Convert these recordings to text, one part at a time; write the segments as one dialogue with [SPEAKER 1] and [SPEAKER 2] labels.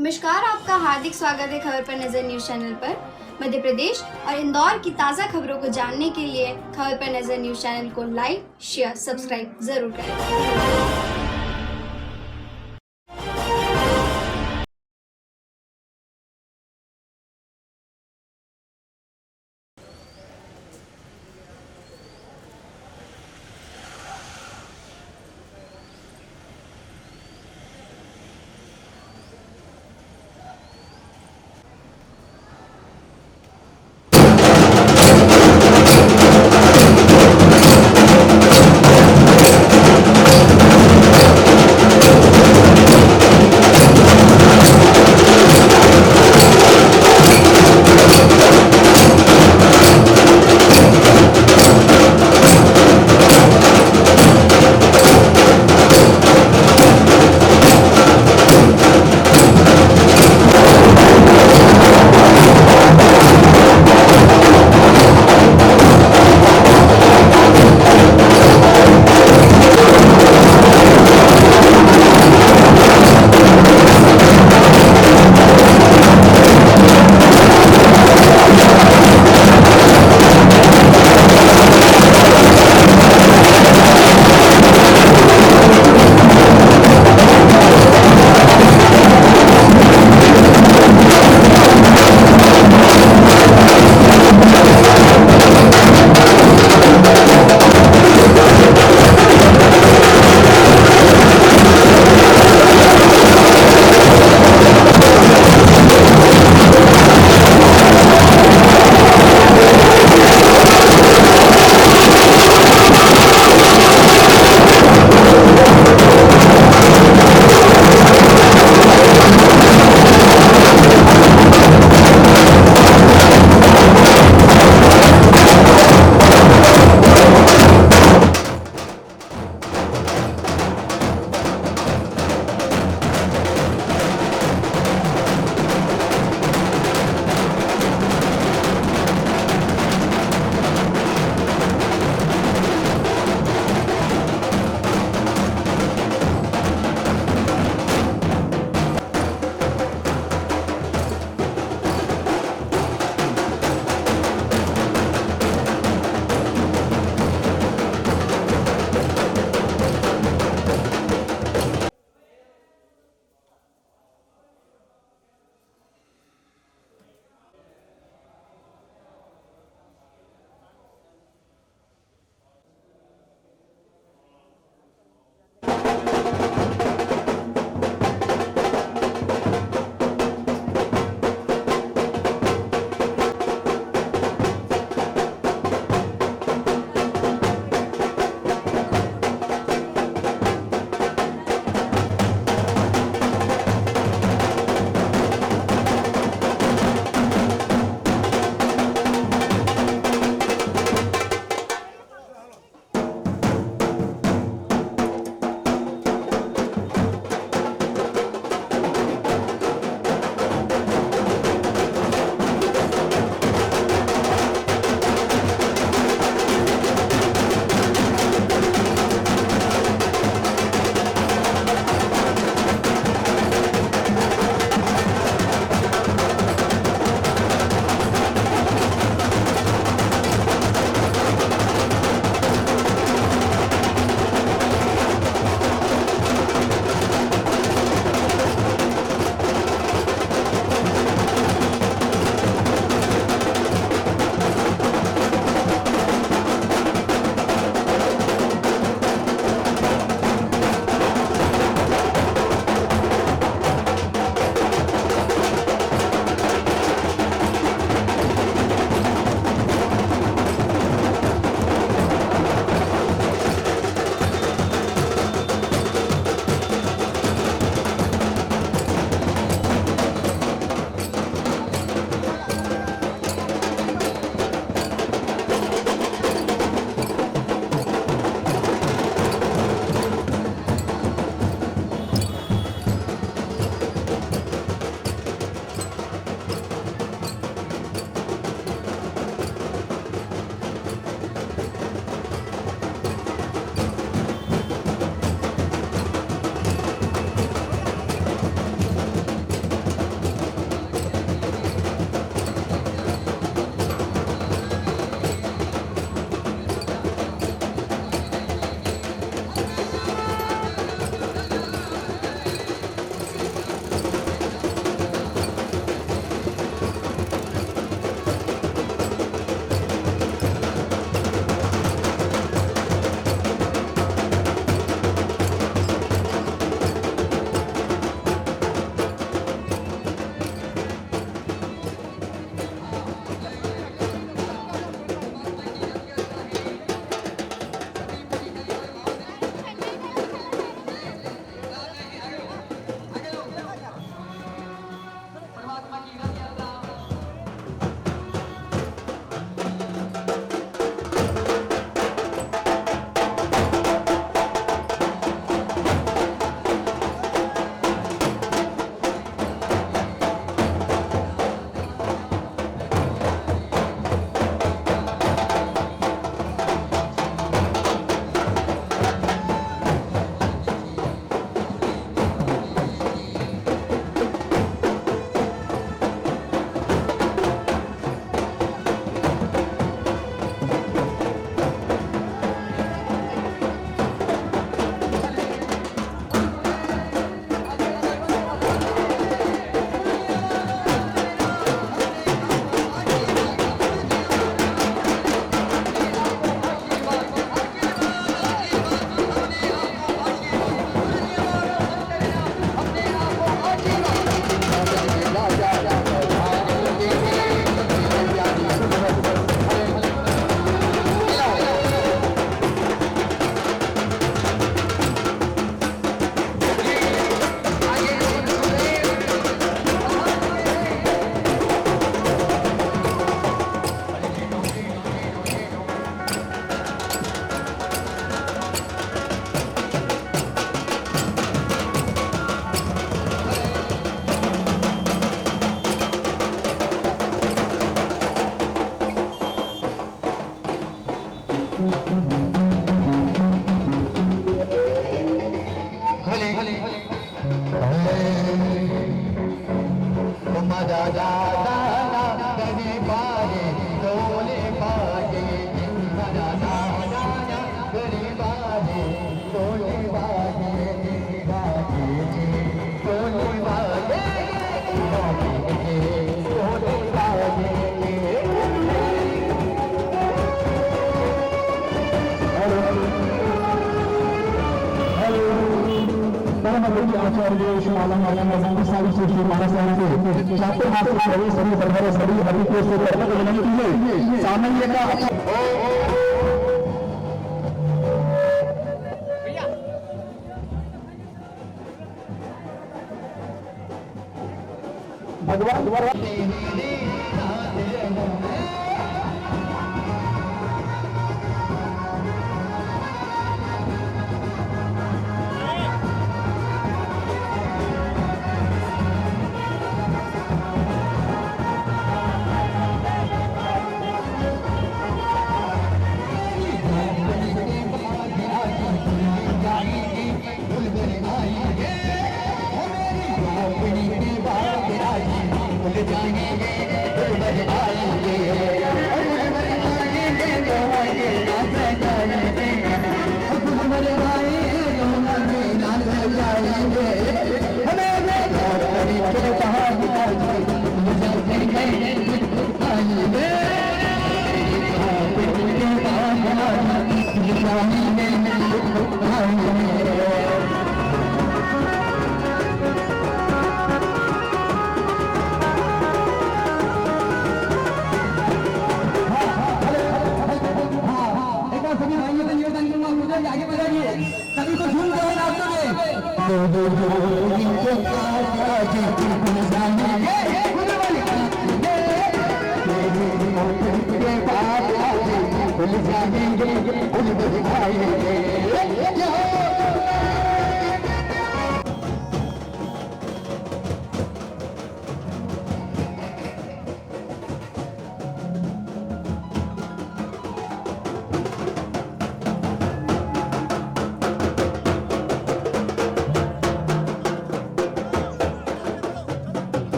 [SPEAKER 1] नमस्कार, आपका हार्दिक स्वागत है खबर पर नजर न्यूज चैनल पर। मध्य प्रदेश और इंदौर की ताज़ा खबरों को जानने के लिए खबर पर नजर न्यूज चैनल को लाइक, शेयर, सब्सक्राइब जरूर करें।
[SPEAKER 2] आचार्य शिवालम सारी सृष्टि महाराष्ट्र छात्र मात्र सभी सभी सभी हरि को से करने को विनंती है सामान्य का भगवान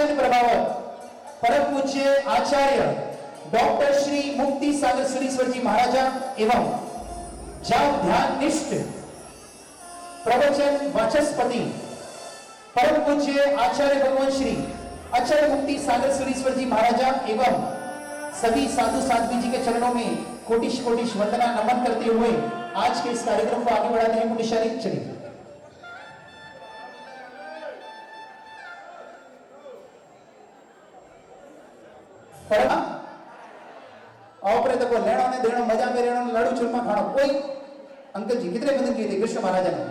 [SPEAKER 3] आनंद प्रभावक परम पूज्य आचार्य डॉक्टर श्री मुक्ति सागर सुरेश्वर जी महाराजा एवं जब ध्यान निष्ठ प्रवचन वाचस्पति परम पूज्य आचार्य भगवान श्री अचल मुक्ति सागर सुरेश्वर जी महाराजा एवं सभी साधु साध्वी जी के चरणों में कोटिश कोटिश वंदना नमन करते हुए आज के इस कार्यक्रम को आगे बढ़ाते हैं पुण्यशाली। चलिए ऑपरेटर को लेना ने देना मजा में रहना लड़ू चूरमा खाना कोई अंकल जी कितने बंधन किए थे कृष्ण महाराजा ने?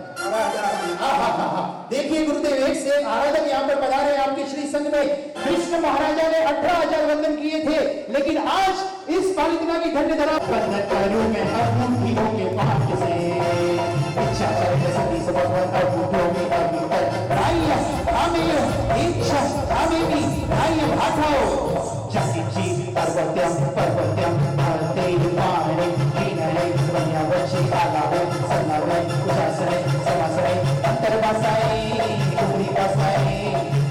[SPEAKER 3] देखिए गुरुदेव एक से आराधक यहाँ पर पधारे आपके श्री संघ में। कृष्ण महाराजा ने 18,000 वंदन किए थे, लेकिन आज इस पालितना की धन्य धरा में हर मुट्ठियों के पास से इच्छा चले सभी सब हर मुट्ठियों में रायम हमें इच्छा हमें भी रायम हटाओ जसी जी पर्वत्यम पर्वत्यम तेल पाणे लीनले वन्या वची आलावे सन्नावे उशासने समासने अंतर्वासाए पूरी वासाए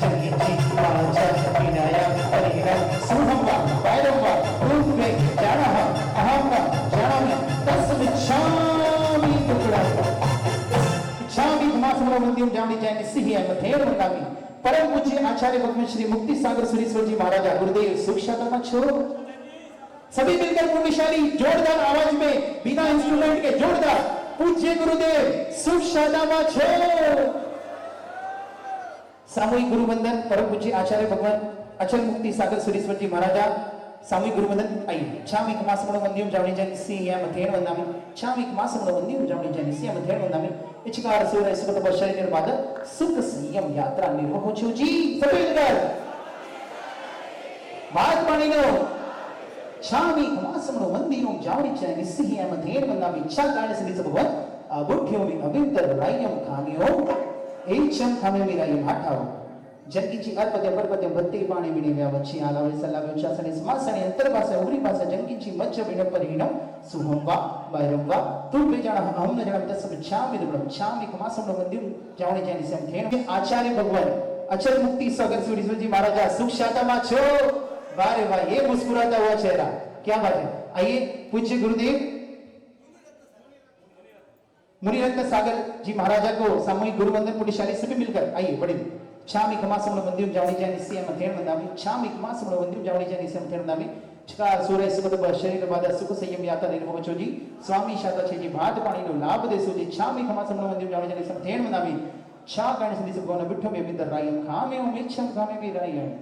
[SPEAKER 3] जगी जी वाचा विनया परिहर सुहम्वा वैरम्वा रूपे जानः अहम्वा जानामि तस्मिच्छामि टुकड़ा इच्छामि धमासमो मंदिर जामि जैन सिंह मथेर मंगामी परम पूज्य आचार्य भगवान श्री मुक्ति सागर सुरेश्वर जी महाराजा गुरुदेव सुख शांति छोड़ो सभी मिलकर पुण्यशाली जोरदार आवाज में बिना इंस्ट्रूमेंट के जोरदार पूज्य गुरुदेव सुख शांति छोड़ो। सामूहिक गुरु वंदन परम पूज्य आचार्य भगवान अचल मुक्ति सागर सुरेश्वर जी महाराजा सामूहिक गुरु वंदन आइए छामिक मासमणो वंद्यम जावणी जन सिंह मथेन वंदामि छामिक मासमणो वंद्यम जावणी जन सिंह मथेन वंदामि इचकार सूर्य सुगत बशरी निर्बाध सुख संयम यात्रा निर्वह छु जी सभी मिलकर बात पानी लो छामी मासमणो वंद्यम जावणी जन सिंह मथेन वंदामि इच्छा कारण सिद्धि भगवान अबुठ्यो में अविंतर रायम खामियो एचम खामे में रायम हटाओ जंकीची अर्पद्यम परपद्यम भत्ते पाणी विने व्यावची आलावे सलावे उचासने समासने अंतर्भाषा उगरी भाषा जंकीची मच्च विने परिणम सुहंवा वैरंवा तुम बेजाना हम न जानम तस्म छामि दुर्लभ छामि कमासम वंद्यम जावणी जानी से धेन आचार्य भगवान अचल मुक्ति सागर सुरेश्वर जी महाराजा सुख शांति में छो वारे वाह ये मुस्कुराता हुआ चेहरा क्या बात है। आइए पूज्य गुरुदेव मुनिरत्न सागर जी महाराजा को सामूहिक गुरु वंदन पुण्यशाली सभी मिलकर आइए बड़े छामी कमासमण वंद्यम जावणी जानी से मथेन वंदामि छामी कमासमण वंद्यम जावणी जानी से मथेन वंदामि चकार सूर्य सुगत शरीर बाधा सुख संयम यात्रा निर्भव छोजी स्वामी शाता छे जी भात पानी नो लाभ देसो जी छामी कमासमण वंद्यम जावणी जानी से मथेन वंदामि छा कारण सिद्धि सब कोन बिठो में बिंदर रायम खामे उमेच्छम खामे भी रायम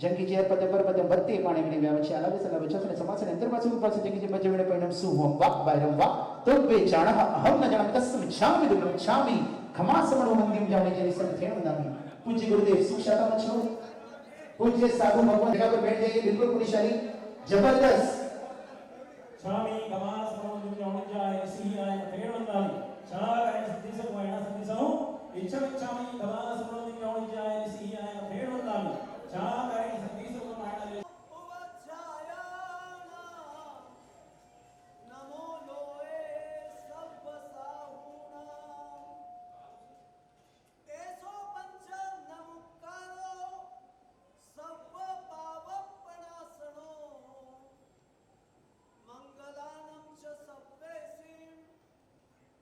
[SPEAKER 3] जंगी जे पद पर पद भत्ते पाणी में व्यावचे आलावे सलावे चसने समासने अंतर्भाषा उपास जंगी जे बजे विने परिणाम सुहम वा वैरम वा तुम बेजानः अहम न जानम तस्म छामि दुर्लभ छामि कमासमण वंद्यम जावणी जानी से मथेन वंदामि पूज्य गुरुदेव सुख शांति में छो पूज्य साधु भगवान जगह पर बैठ जाइए बिल्कुल पुण्यशाली जबरदस्त
[SPEAKER 4] स्वामी कमास समोद जावणी जाय सिंह आय मथेन वंदामि छा काय सिद्धि सब वैना सिद्धि सो इच्छा इच्छामि कमास समोद जावणी जाय सिंह आय मथेन वंदामि छा काय सिद्धि सब वैना
[SPEAKER 5] नमो लोए सब साहुना तेसो पंच नमकारो सब पावपणासनो मंगलानम च सब्बेसिम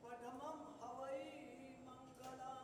[SPEAKER 5] पठमम हवै मंगलम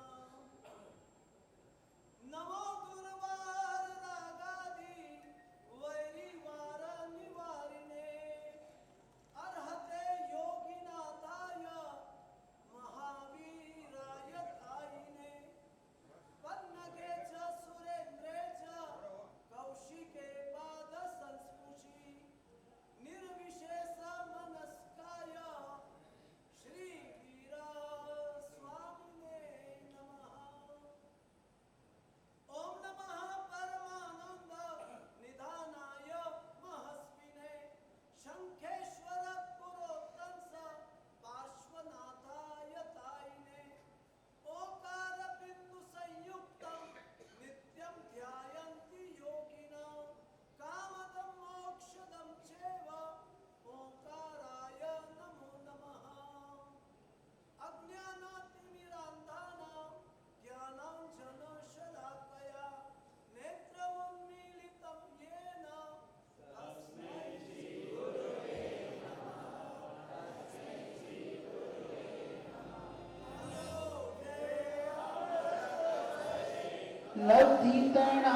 [SPEAKER 3] लब्धि तणा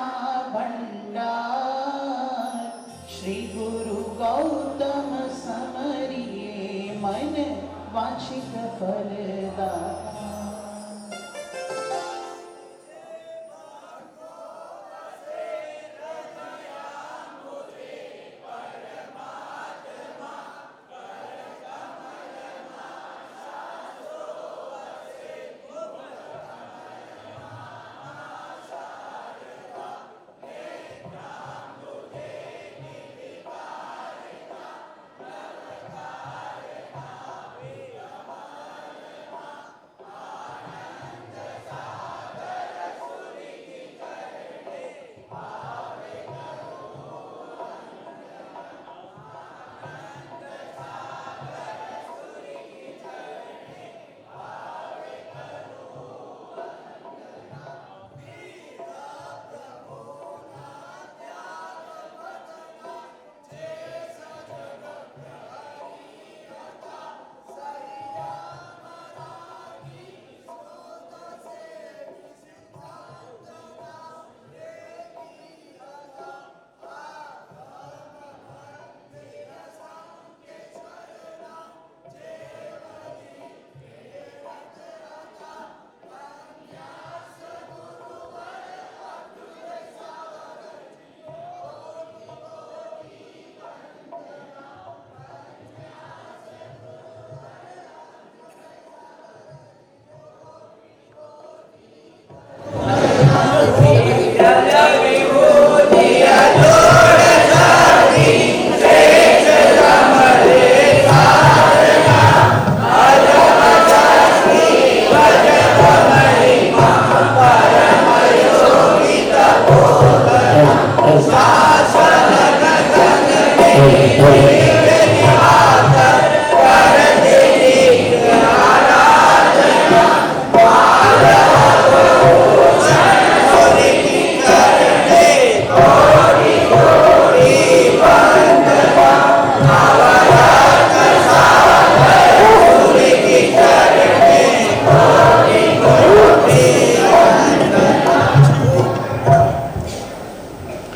[SPEAKER 3] भंडार श्री गुरु गौतम समरिये मन वांछित फलदाता।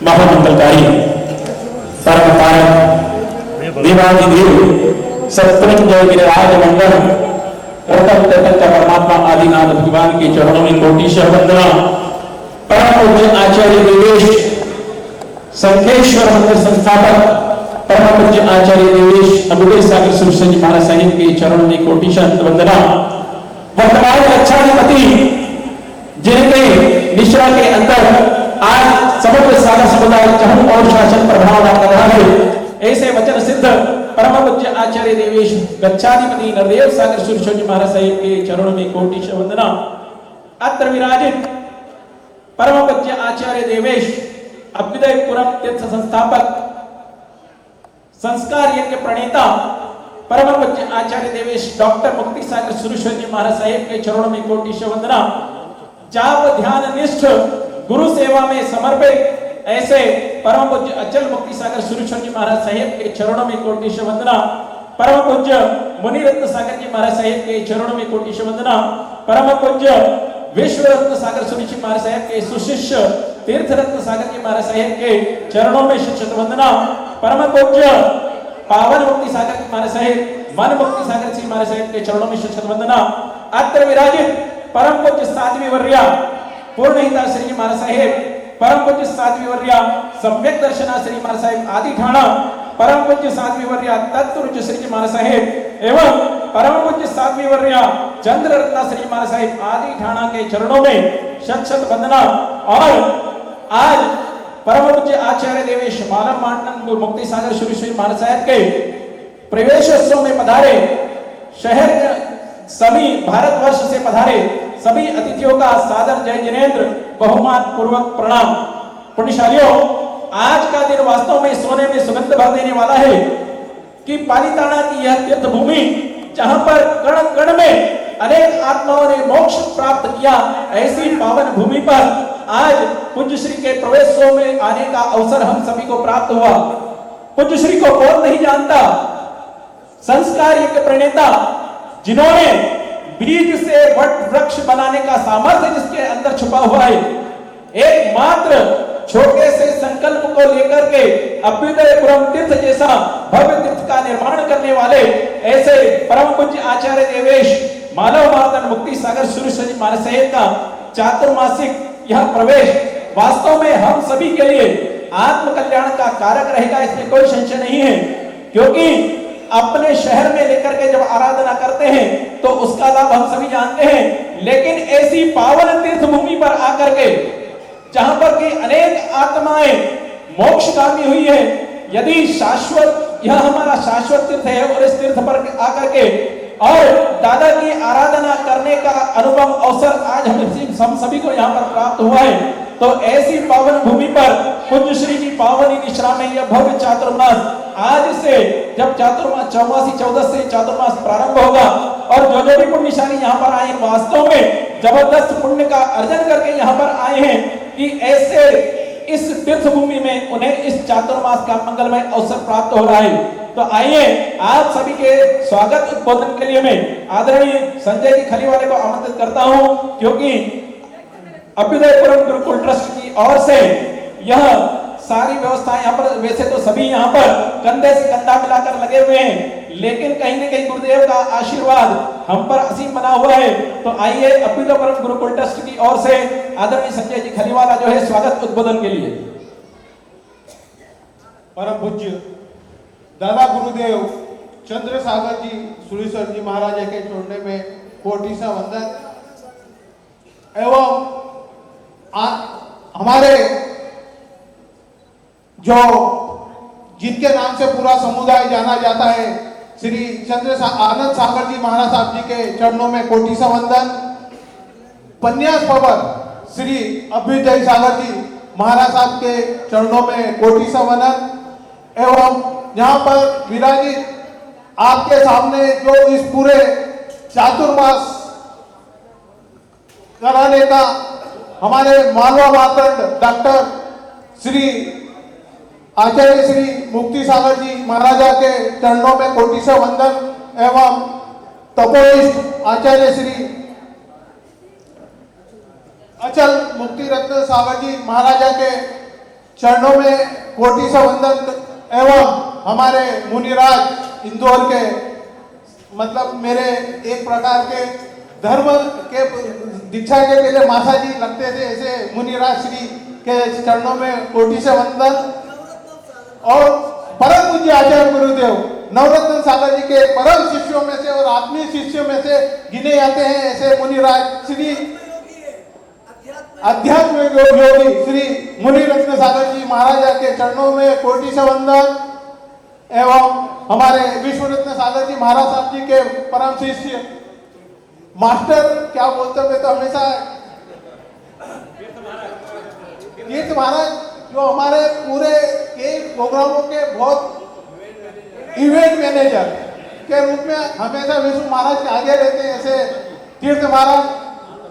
[SPEAKER 6] महामंगलकारी परम पावन देवाधिदेव सत्संजय गिरिराज मंगल प्रथम तत्व परमात्मा आदिनाथ भगवान के चरणों में कोटिशः वंदना। परम पूज्य आचार्य देवेश संखेश्वर मंदिर संस्थापक परम पूज्य आचार्य देवेश अबुदे सागर सुरसंज महाराज साहिब के चरणों में कोटिशः वंदना। वर्तमान रक्षाधिपति जिनके निश्रा के अंदर आज समग्र सागर समुदाय चहुं और शासन प्रभाव कर रहा है, ऐसे वचन सिद्ध परम पूज्य आचार्य देवेश गच्छाधिपति नरदेव सागर सुरसंज महाराज साहिब के चरणों में कोटिशः वंदना। अत्र विराजित परम पूज्य आचार्य देवेश अभ्युदयपुरम तीर्थ संस्थापक संस्कार यज्ञ प्रणेता परम पूज्य आचार्य देवेश डॉक्टर मुक्ति सागर सुरसंज महाराज साहिब के चरणों में कोटिशः वंदना। जाप ध्यान निष्ठ गुरु सेवा में समर्पित ऐसे परम पूज्य अचल मुक्ति सागर सुरसंज महाराज साहिब के चरणों में कोटिशः वंदना। परम पूज्य मुनि रत्न सागर जी महाराज साहिब के चरणों में कोटिशः वंदना। परम पूज्य विश्व रत्न सागर सुरसंज महाराज साहिब के सुशिष्य तीर्थ रत्न सागर जी महाराज साहिब के चरणों में शत वंदना। परम पूज्य पावन मुक्ति सागर जी महाराज साहिब मन मुक्ति सागर जी महाराज साहिब के चरणों में शत वंदना। अत्र विराजित परम पूज्य साध्वी वर्या पूर्णहिता श्री महाराज साहेब परम पूज्य साध्वी वर्या सम्यक दर्शना श्री महाराज साहेब आदि ठाणा परम पूज्य साध्वी वर्या तत्वरुच श्री महाराज साहेब एवं परम पूज्य साध्वी वर्या चंद्र रत्ना श्री महाराज साहेब आदि ठाणा के चरणों में शत शत वंदना। और आज परम पूज्य आचार्य देवेश मालव मांडन मुक्ति सागर सुरसंज महाराज साहेब के प्रवेशोत्सव में पधारे शहर सभी भारतवर्ष से पधारे सभी अतिथियों का सादर जय जिनेन्द्र बहुमान पूर्वक प्रणाम। पुण्यशालियों, आज का दिन वास्तव में सोने में सुगंध भर देने वाला है कि पालीताना की यह तीर्थ भूमि जहां पर कण कण में अनेक आत्माओं ने मोक्ष प्राप्त किया, ऐसी पावन भूमि पर आज पूज्य श्री के प्रवेशोत्सव में आने का अवसर हम सभी को प्राप्त हुआ। पूज्य श्री को कौन नहीं जानता, संस्कार यज्ञ प्रणेता जिन्होंने बीज से वट वृक्ष बनाने का सामर्थ्य जिसके अंदर छुपा हुआ है, एकमात्र छोटे से संकल्प को लेकर के अभ्युदयपुरम तीर्थ जैसा भव्य तीर्थ का निर्माण करने वाले ऐसे परम पूज्य आचार्य देवेश मानव मार्दन मुक्ति सागर सुरेश्वर जी महाराज साहेब का चातुर्मासिक यह प्रवेश वास्तव में हम सभी के लिए आत्म कल्याण का कारक रहेगा, इसमें कोई संशय नहीं है। क्योंकि अपने शहर में लेकर के जब आराधना करते हैं तो उसका लाभ हम सभी जानते हैं, लेकिन ऐसी पावन तीर्थ भूमि पर आकर के जहां पर कि अनेक आत्माएं मोक्षगामी हुई है, यदि शाश्वत यह हमारा शाश्वत तीर्थ है और इस तीर्थ पर आकर के और दादा की आराधना करने का अनुभव अवसर आज हम सभी को यहाँ पर प्राप्त हुआ है, तो ऐसी पावन भूमि पर पूज्य श्री जी पावनी निश्रा में यह भव्य चातुर्मास आज से जब चातुर्मास चौमासी 14 से चातुर्मास प्रारंभ होगा और जो भी पुण्यशाली यहाँ पर आए वास्तव में जबरदस्त पुण्य का अर्जन करके यहाँ पर आए हैं कि ऐसे इस तीर्थ भूमि में उन्हें इस चातुर्मास का मंगलमय अवसर प्राप्त हो रहा है। तो आइए आप सभी के स्वागत उद्बोधन के लिए मैं आदरणीय संजय जी खलीवाले को आमंत्रित करता हूं, क्योंकि अभ्युदयपुरम गुरुकुल ट्रस्ट की ओर से यह सारी व्यवस्थाएं यहाँ पर, वैसे तो सभी यहाँ पर कंधे से कंधा मिलाकर लगे हुए हैं, लेकिन कहीं न कहीं गुरुदेव का आशीर्वाद हम पर असीम बना हुआ है। तो आइए अभ्युदयपुरम गुरुकुल ट्रस्ट की ओर से आदरणीय संजय जी खलीवाला जो है स्वागत उद्बोधन के लिए।
[SPEAKER 7] परम पूज्य दादा गुरुदेव चंद्रसागर जी सुरेश्वर जी महाराज के छोड़ने में कोटि सा वंदन एवं हमारे जो जिनके नाम से पूरा समुदाय जाना जाता है श्री आनंद सागर जी महाराज साहब जी के चरणों में कोटि सा वंदन। पन्यास पवन श्री अभ्युदय सागर जी महाराज साहब के चरणों में कोटि सा वंदन एवं यहाँ पर विराजित आपके सामने जो इस पूरे चातुर्मास कराने का हमारे मालवा मातंड डॉक्टर श्री आचार्य श्री मुक्ति सागर जी महाराजा के चरणों में कोटि से वंदन एवं तपोनिष्ठ आचार्य श्री अचल मुक्ति रत्न सागर जी महाराजा के चरणों में कोटि से वंदन एवं हमारे मुनिराज इंदौर के मतलब मेरे एक प्रकार के धर्म के दीक्षा के पहले माता जी लगते थे, ऐसे मुनिराज श्री के चरणों में कोटि से वंदन। और परम पूज्य आचार्य गुरुदेव नवरत्न सागर जी के परम शिष्यों में से और आत्मीय शिष्यों में से गिने जाते हैं ऐसे मुनिराज श्री अध्यात्म योगी श्री मुनिरत्न सागर जी महाराजा के चरणों में कोटि से वंदन एवं हमारे विश्वरत्न सागर जी महाराज साहब जी के परम शिष्य मास्टर क्या बोलते हैं तो हमेशा तीर्थ महाराज जो हमारे पूरे के प्रोग्रामों के बहुत इवेंट मैनेजर के रूप में हमेशा विष्णु महाराज के आगे रहते हैं, ऐसे तीर्थ महाराज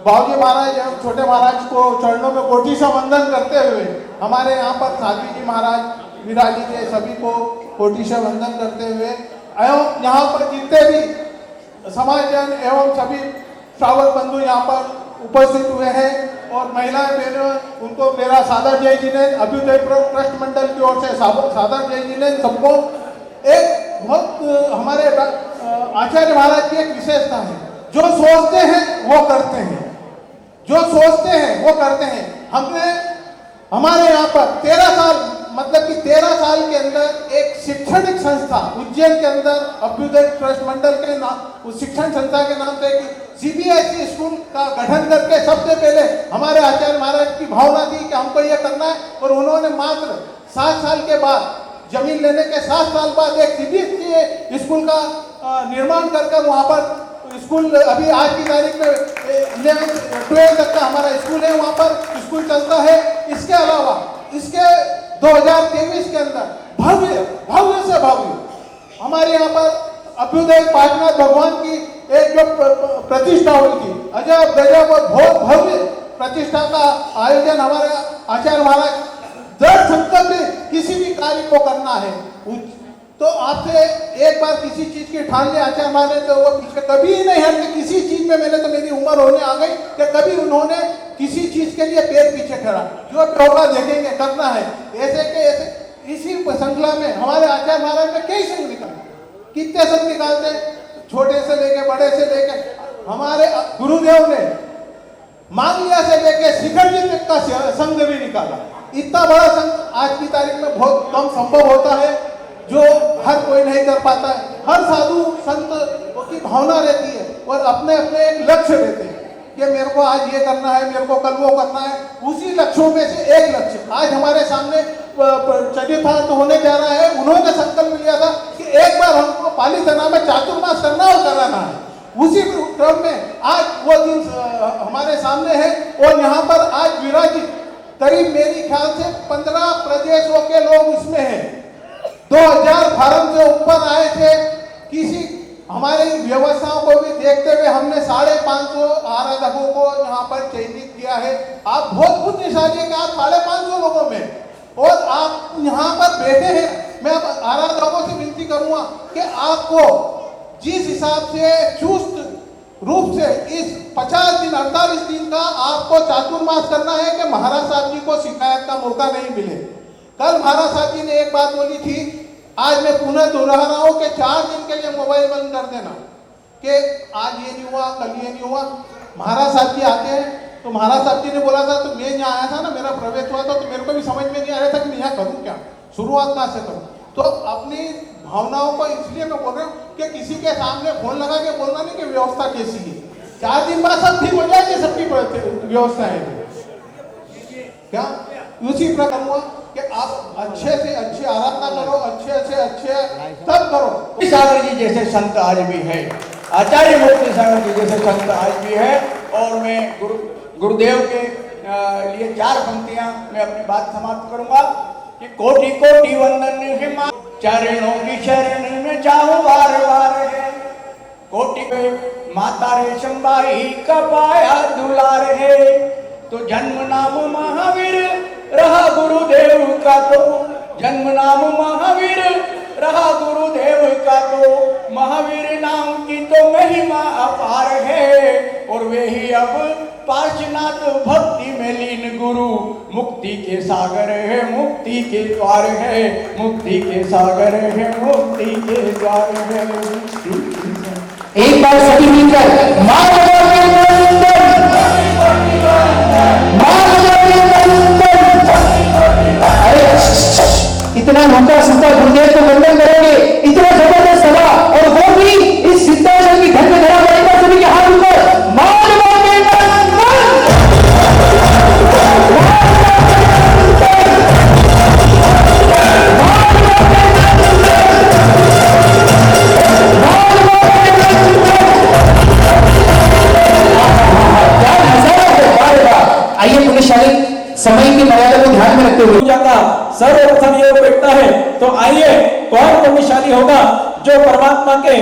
[SPEAKER 7] बाबूजी महाराज एवं छोटे महाराज को चरणों में कोटि से वंदन करते हुए हमारे यहाँ पर साध्वी जी महाराज विराजित है, सभी को कोटि से वंदन करते हुए एवं यहाँ पर जितने भी समाजजन एवं सभी श्रावक बंधु यहाँ पर उपस्थित हुए हैं और महिलाएं बहनें उनको मेरा सादर जय जिनेन्द्र अभ्युदय ट्रस्ट मंडल की ओर से सादर जय जिनेन्द्र सबको। एक बहुत हमारे आचार्य महाराज की एक विशेषता है, जो सोचते हैं वो करते हैं, जो सोचते हैं वो करते हैं। हमने हमारे यहाँ पर 13 साल मतलब कि 13 साल के अंदर एक शैक्षणिक संस्था उज्जैन के अंदर अभ्युदय ट्रस्ट मंडल के नाम उस शिक्षण संस्था के नाम से एक CBSE स्कूल का गठन करके सबसे पहले हमारे आचार्य महाराज की भावना थी कि हमको ये करना है और उन्होंने मात्र 7 साल के बाद जमीन लेने के 7 साल बाद एक CBSE स्कूल का निर्माण कर वहाँ पर स्कूल अभी आज की तारीख में 11-12 तक का हमारा स्कूल है, वहाँ पर स्कूल चलता है। इसके अलावा इसके 2023 के अंदर भव्य से भव्य हमारे यहाँ पर अभ्युदय पाटनाथ भगवान की एक जो प्रतिष्ठा हुई थी अजब गजब और बहुत भव्य प्रतिष्ठा का आयोजन हमारे आचार्य महाराज दृढ़ संकल्प किसी भी कार्य को करना है तो आपसे एक बार किसी चीज की ठान ले आचार्य महाराज तो वो पीछे कभी नहीं हटते किसी चीज में। मैंने तो मेरी उम्र होने आ गई कि कभी उन्होंने किसी चीज के लिए पैर पीछे खड़ा, जो होगा देखेंगे, करना है ऐसे के ऐसे। इसी श्रृंखला में हमारे आचार्य महाराज ने कई संघ निकाले, कितने संघ निकालते, छोटे से लेके बड़े से लेके। हमारे गुरुदेव ने मांगलिया से लेके शिखर जी तक का संघ भी निकाला। इतना बड़ा संघ आज की तारीख में बहुत कम संभव होता है, जो हर कोई नहीं कर पाता है। हर साधु संत की भावना रहती है और अपने अपने एक लक्ष्य रहते हैं कि मेरे को आज ये करना है, मेरे को कल वो करना है। उसी लक्ष्यों में से एक लक्ष्य आज हमारे सामने चरितार्थ होने जा रहा है। उन्होंने संकल्प लिया था कि एक बार हमको पाली सेना में चातुर्मास करना और कराना है। उसी क्रम में आज वो दिन हमारे सामने है और यहाँ पर आज विराजित करीब मेरी ख्याल से 15 प्रदेशों के लोग इसमें हैं। 2000 फार्म से ऊपर आए थे। किसी हमारी व्यवस्थाओं को भी देखते हुए हमने 550 आराधकों को यहाँ पर चयनित किया है। आप बहुत पुण्यशाली है कि आप 550 लोगों में और आप यहाँ पर बैठे हैं। मैं अब आराधकों से विनती करूंगा कि आपको जिस हिसाब से चुस्त रूप से इस 50 दिन 48 दिन का आपको चातुर्मास करना है कि महाराज साहब जी को शिकायत का मौका नहीं मिले। कल महाराज साहब जी ने एक बात बोली थी, आज मैं पुनः दोहरा रहा हूं कि 4 दिन के लिए मोबाइल बंद कर देना, कि आज ये नहीं हुआ, कल ये नहीं हुआ। महाराज साहब जी आते हैं तो महाराज साहब जी ने बोला था, तो मैं यहाँ आया था ना, मेरा प्रवेश हुआ था, तो मेरे को भी समझ में नहीं आ रहा था कि मैं यहाँ करूँ क्या, शुरुआत कहाँ से करूँ। तो अपनी भावनाओं को इसलिए मैं बोल रहा हूँ कि किसी के सामने फोन लगा के बोलना नहीं कि व्यवस्था कैसी है। 4 दिन बाद सब ठीक हो जाएगी, सबकी व्यवस्था है क्या। उसी प्रकार हुआ कि आप अच्छे से अच्छी आराधना करो, अच्छे से अच्छे तब करो।
[SPEAKER 8] सागर जी जैसे संत आज भी है, आचार्य मुक्ति सागर जी जैसे संत आज भी है। और मैं गुरुदेव के लिए 4 पंक्तियां मैं अपनी बात समाप्त करूंगा कि कोटि कोटि वंदन है मां, चरणों की शरण में जाऊं बार बार है। कोटि माता रेशम बाई का पाया दुलार है, तो जन्म नाम महावीर रहा गुरुदेव का, तो जन्म नाम महावीर रहा गुरुदेव का, तो महावीर नाम की तो महिमा अपार है। और वे ही अब पार्श्वनाथ भक्ति में लीन गुरु मुक्ति के सागर है, मुक्ति के द्वार है, मुक्ति के सागर है, मुक्ति के द्वार है।
[SPEAKER 3] एक बार सभी मिलकर मां इतना लंबा सूखा गुरुदेव को वंदन करेंगे, इतना जबरदस्त सभा, और वो भी इस सिद्धांत की घट में धरा पड़ेगा। सभी के हाथ ऊपर आइए पुण्यशाली समय की मर्यादा को ध्यान में रखते हुए
[SPEAKER 6] जाता सर्वप्रथम ये बैठता है, तो आइए कौन पुण्यशाली होगा जो परमात्मा के,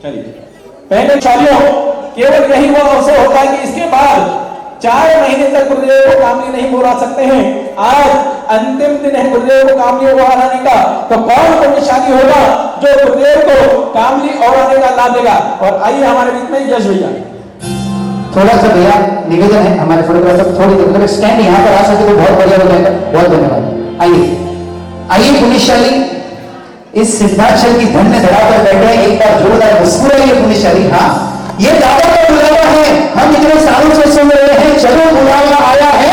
[SPEAKER 6] चलिए पहले शालियों केवल यही वो अवसर होता है कि इसके बाद 4 महीने तक गुरुदेव को कामली नहीं बुला सकते हैं। आज अंतिम दिन है गुरुदेव को कामली बुलाने का, तो कौन पुण्यशाली होगा जो गुरुदेव को कामली और आने का लाभ देगा। और आइए हमारे बीच में यश भैया,
[SPEAKER 3] थोड़ा सा भैया निवेदन है, हमारे फोटोग्राफर थोड़ी देर स्टैंड यहाँ पर आ सके तो बहुत बढ़िया हो जाएगा। बहुत धन्यवाद। आइए पुण्यशाली इस सिद्धांचल की धन्य धरा पर बैठे, एक बार जोरदार मुस्कुराइए पुण्यशाली। हाँ, ये दादा का बुलावा है, हम इतने सालों से सुन रहे हैं, चलो बुलावा आया है,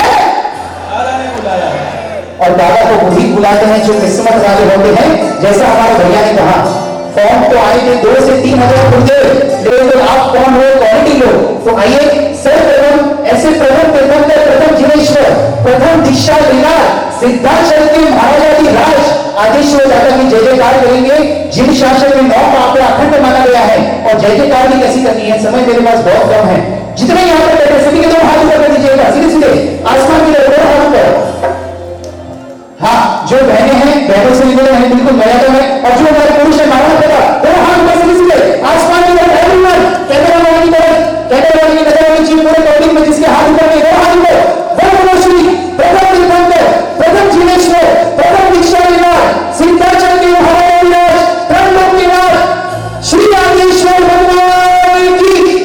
[SPEAKER 3] और दादा को वही बुलाते हैं जो किस्मत वाले होते हैं। जैसा हमारे भैया ने कहा, फॉर्म तो आए थे 2 से 3 हजार गुरुदेव, लेकिन आप कौन हो, क्वालिटी लो। तो आइए सर्वप्रथम ऐसे प्रथम जिनेश्वर, प्रथम दीक्षा विना सिद्धांचल के महाराजा राज आदेश्वर दादा की जय जयकार करेंगे, जिन शासन में 9 का आंकड़ा अखंड माना गया है। और जय जयकार भी कैसी करनी है, समय मेरे पास बहुत कम है। जितने यहाँ पर बैठे सभी के 2 हाथ ऊपर कर दीजिएगा, सीधे सीधे आसमान की तरफ 2 हाथ ऊपर। हाँ, जो बहने हैं बहनों से निवेदन है, बिल्कुल मर्यादा है। और जो हमारे पुरुष है महाराज पिता 2 हाथ ऊपर सीधे सीधे आसमान की तरफ, एवरीवन कैमरा वाले की तरफ, कैमरा वाले की नजर वाली चीज पूरे पब्लिक में जिसके हाथ ऊपर है 2 हाथ ऊपर। वो श्री प्रथम तीर्थंकर, प्रथम जिनेश्वर, प्रथम दीक्षा विराज सिद्धांचल के महाराज त्रैलोक्यनाथ श्री आदेश्वर भगवान की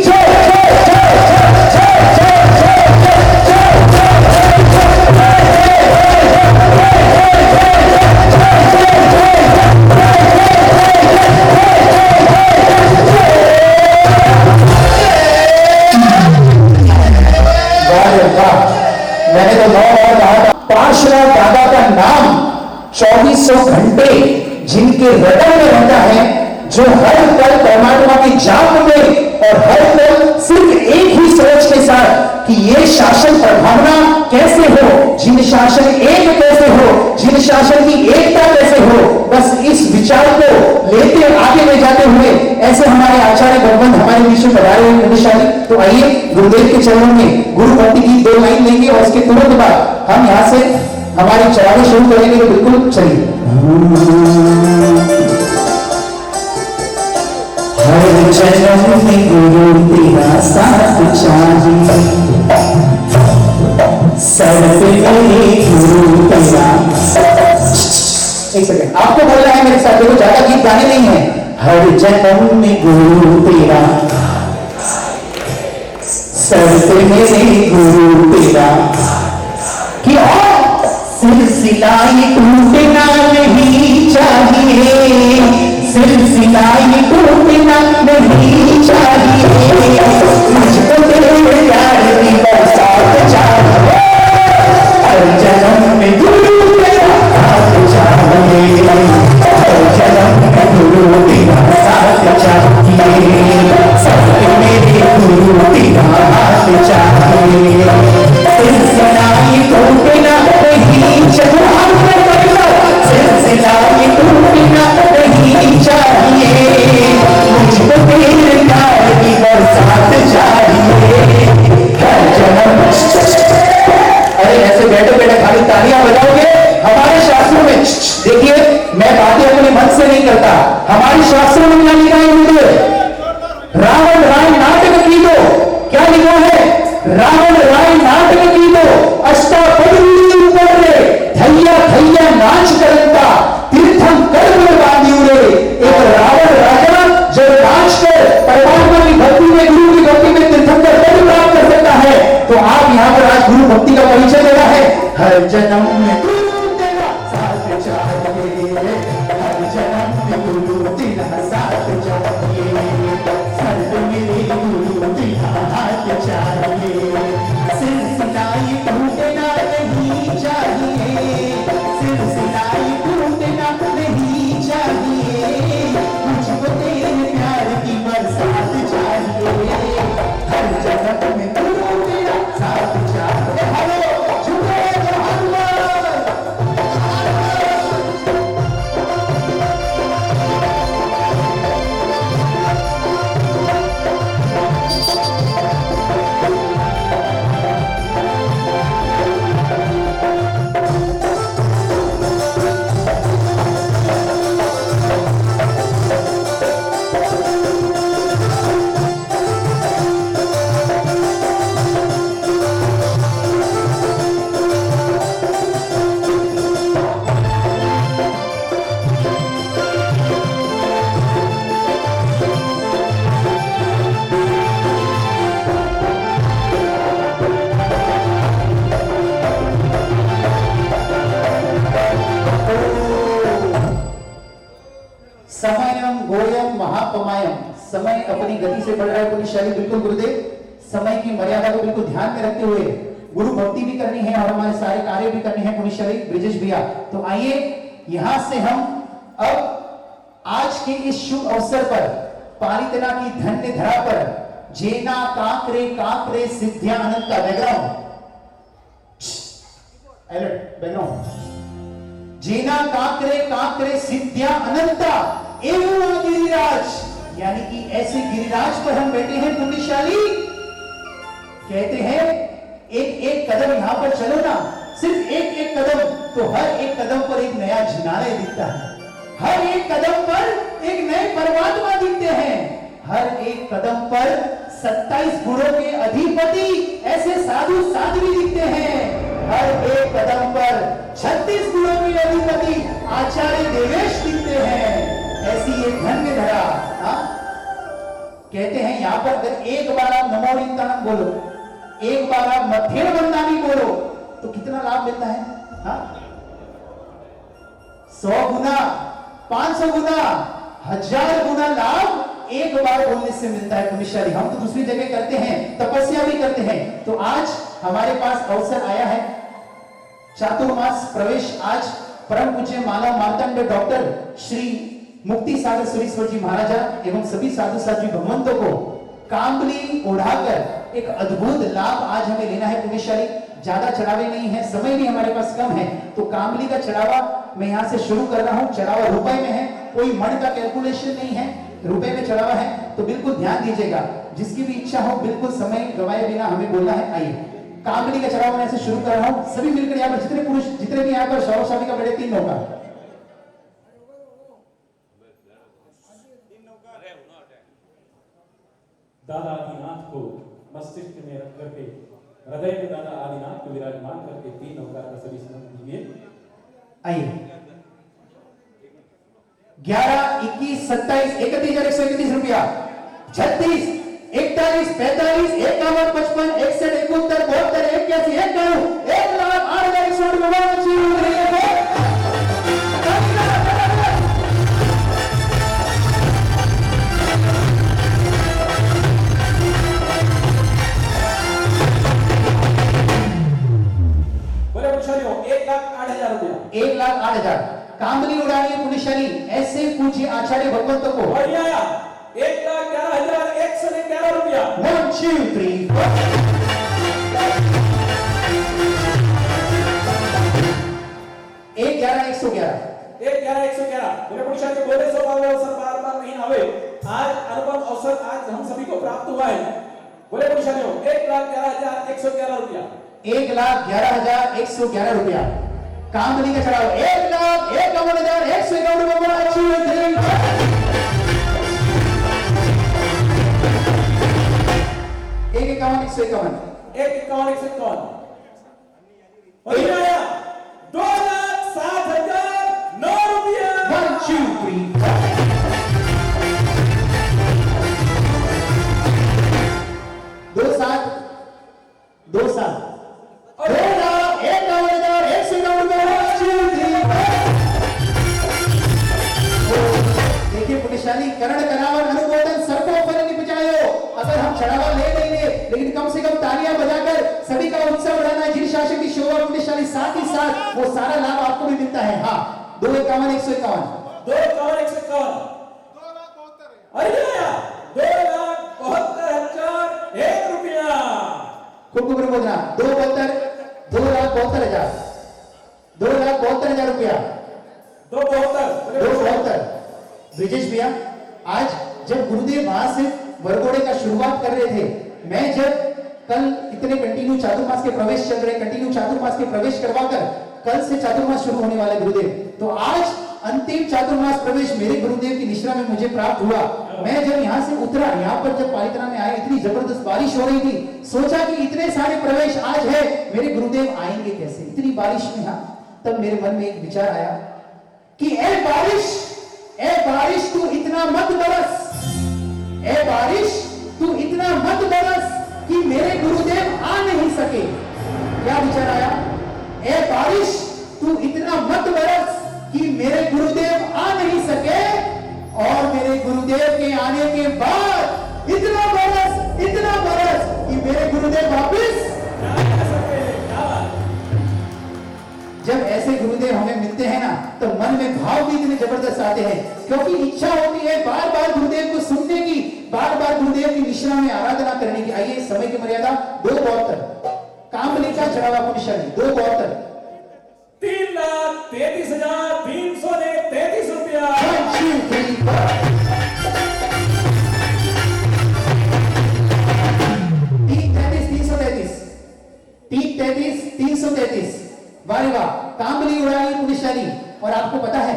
[SPEAKER 3] विश्वनाथ दादा का नाम 2400 घंटे जिनके हृदय में रहता है, जो हर पल परमात्मा की जाप में और हर पल सिर्फ एक ही सोच के साथ कि ये शासन प्रभावना कैसे हो, जिन शासन एक कैसे हो, जिन शासन की एकता कैसे हो, बस इस विचार को लेते आगे ले जाते हुए ऐसे हमारे आचार्य भगवंत हमारे बीच में पधारे हुए पुण्यशाली। तो आइए गुरुदेव के चरणों में गुरु भक्ति की 2 लाइन लेंगे और उसके तुरंत बाद हम यहाँ से हमारी चढ़ाई शुरू करेंगे। तो बिल्कुल चलिए। हर जन्म में गुरु तेरा साथ चाहिए, सर पे मेरे गुरु तेरा। एक सेकंड, आपको बोलना है मेरे साथ, देखो ज्यादा गीत गाने नहीं है। हर जन्म में गुरु तेरा, सर पे मेरे गुरु तेरा, कि और सिलसिला ये टूटना नहीं चाहिए, सिलसिला ये टूटना नहीं चाहिए, मुझको तेरे प्यार की बरसात चाहिए, हर जन्म में गुरु तेरा साथ चाहिए, हर जन्म में गुरु तेरा साथ चाहिए, सबके मेरे गुरु तेरा हाथ चाहिए, सिलसिला ये टूटना नहीं चाहिए, सिलसिला ये टूटना नहीं चाहिए, मुझको तेरे प्यार की बरसात चाहिए, हर जन्म। अरे ऐसे बैठे बैठे खाली तालियां बजाओगे? हमारे शास्त्रों में देखिए, मैं बातें अपने मन से नहीं करता, हमारे शास्त्रों में क्या लिखा है? रावण राय नाटक की दो, क्या लिखा है? रावण राय नाटक की दो, अष्टापदी ऊपर रे, थैया थैया नाच करता, तीर्थम कर्म बांधी रे। एक रावण राजा जो नाच कर परमात्मा की भक्ति में, गुरु की भक्ति में तीर्थंकर पद प्राप्त कर सकता है, तो आप यहाँ पर आज गुरु भक्ति का परिचय देना है। हर जन्म में गुरु तेरा साथ चाहिए, हर जन्म में गुरु तेरा साथ चाहिए, सर्व मेरे गुरु तेरा हाथ चाहिए, सिलसिला ये टूटना नहीं चाहिए, सिलसिला ये टूटना नहीं चाहिए, मुझको तेरे प्यार की बरसात चाहिए, हर जन्म में गुरु तेरा साथ चाहिए। हेलो झूठे मोहम्मद। समयम गोयम महापमायम, समय अपनी गति से बढ़ रहा है पुण्यशाली। बिल्कुल गुरुदेव, समय की मर्यादा को बिल्कुल ध्यान में रखते हुए गुरु भक्ति भी करनी है और हमारे सारे कार्य भी करने हैं पुण्यशाली ब्रिजेश भैया। तो आइए यहां से हम अब आज के इस शुभ अवसर पर पालितना की धन्य धरा पर जेना काकरे सिद्धिया अनंता, बैकग्राउंड अलर्ट, बैकग्राउंड, जेना काकरे सिद्धिया अनंता एवं गिरिराज, यानी कि ऐसे गिरिराज पर हम बैठे हैं पुण्यशाली। कहते हैं एक एक कदम यहां पर चलो ना, सिर्फ एक एक कदम, तो हर एक कदम पर एक नया जिनालय दिखता है, हर एक कदम पर एक नए परमात्मा दिखते हैं, हर एक कदम पर 27 गुणों के अधिपति ऐसे साधु साध्वी दिखते हैं, हर एक कदम पर 36 गुणों के अधिपति आचार्य देवेश दिखते हैं। ऐसी ये धन्य धरा। कहते हैं यहां पर अगर एक बार आप नमो नित्यानंद बोलो, एक बार आप मध्यम वंदनामी बोलो, तो कितना लाभ मिलता है? 100 गुना, 500 गुना, 1000 गुना लाभ एक बार बोलने से मिलता है पुण्यशाली। हम तो दूसरी जगह करते हैं, तपस्या भी करते हैं, तो आज हमारे पास अवसर आया है चातुर्मास प्रवेश आज परम पूज्य मानव मार्तंड डॉक्टर श्री मुक्ति सागर सुरेश्वर जी महाराजा एवं सभी साधु साध्वी भगवंतों को कांबली ओढ़ाकर एक अद्भुत लाभ आज हमें लेना है पुण्यशाली। ज्यादा चढ़ावे नहीं है, समय भी हमारे पास कम है, तो कांबली का चढ़ावा मैं यहाँ से शुरू कर रहा हूँ। चढ़ावा रुपए में है, कोई मण का कैलकुलेशन नहीं है, रुपए में चढ़ावा है, तो बिल्कुल ध्यान दीजिएगा। जिसकी भी इच्छा हो बिल्कुल समय गवाए बिना हमें बोलना है। आइए कांबली का चढ़ावा मैं ऐसे शुरू कर रहा हूँ। सभी मिलकर यहाँ पर जितने पुरुष जितने भी यहाँ पर सौरवशाली का बड़े 3 नौका
[SPEAKER 4] दादा आदिनाथ को मस्तिष्क में रख करके हृदय में दादा आदिनाथ को विराजमान करके 3 नौकार का सभी समझ लीजिए।
[SPEAKER 3] आइए 11, 21, 27, 31,131 रुपया, 36, 41, 45, 51, 55, 61, 71, 72, 81, 91, 1,08,108 रुपया, 1,08,000। कांबली उड़ानी है पुण्यशाली ऐसे पूछिए आचार्य भगवंतों को।
[SPEAKER 4] 1,11,111 रुपया।
[SPEAKER 3] 1, 2, 3, 4 1,11,111
[SPEAKER 4] 1,11,111 बोले पुरुषार्थी बोले स्वभाव अवसर बार-बार नहीं आवे। आज अनुपम अवसर आज हम सभी को प्राप्त हुआ है। बोले पुरुषार्थी 1,11,111 रुपया।
[SPEAKER 3] 1,11,111 रुपया। कांबली का चढ़ावा 1,51,151 रुपया। 1,51,151
[SPEAKER 4] 1,51,151 और ये आया 2,07,009 रुपया।
[SPEAKER 3] 1, 2, 3, 4 2 7 2 7 देखिए पुण्यशाली करण करावन अनुमोदन सर्वो फल निपजायो। अगर हम चढ़ावा ले नहीं ले लेकिन कम से कम तालियां बजाकर सभी का उत्साह बढ़ाना है। जिन शासक की शोभा पुण्यशाली साथ ही साथ वो सारा लाभ आपको भी मिलता है। हाँ 2,51,151
[SPEAKER 4] 2,51,151 अरे 2,72,001 रुपया।
[SPEAKER 3] खूब बोलना 2,72,000 2,72,000 रुपया। 2,72 ब्रिजेश भैया आज जब गुरुदेव वहां से वरघोड़े का शुरुआत कर रहे थे, मैं जब कल इतने कंटिन्यू चातुर्मास के प्रवेश चल रहे, कंटिन्यू चातुर्मास के प्रवेश करवाकर कल से चातुर्मास शुरू होने वाले गुरुदेव, तो आज अंतिम चातुर्मास प्रवेश मेरे गुरुदेव की निश्रा में मुझे प्राप्त हुआ। मैं जब यहाँ से उतरा, यहाँ पर जब पालितना में आया, इतनी जबरदस्त बारिश हो रही थी, सोचा कि इतने सारे प्रवेश आज है, मेरे गुरुदेव आएंगे कैसे इतनी बारिश में। हाँ तब मेरे मन में एक विचार आया कि ए बारिश तू इतना मत बरस, ए बारिश तू इतना मत बरस कि मेरे गुरुदेव आ नहीं सके। क्या विचार आया? ए बारिश तू इतना मत बरस कि मेरे गुरुदेव आ नहीं सके, और मेरे गुरुदेव के आने के बाद इतना बरस कि मेरे गुरुदेव वापिस। जब ऐसे गुरुदेव हमें मिलते हैं ना तो मन में भाव भी इतने जबरदस्त आते हैं, क्योंकि इच्छा होती है बार बार गुरुदेव को सुनने की, बार बार गुरुदेव की निश्रा में आराधना करने की। आइए समय की मर्यादा 2,72 कांबली का चढ़ावा पुण्यशाली 2,72
[SPEAKER 4] 3,33,333 रुपया।
[SPEAKER 3] 3,33,333 वाह वाह। कांबली उड़ाई पुण्यशाली। और आपको पता है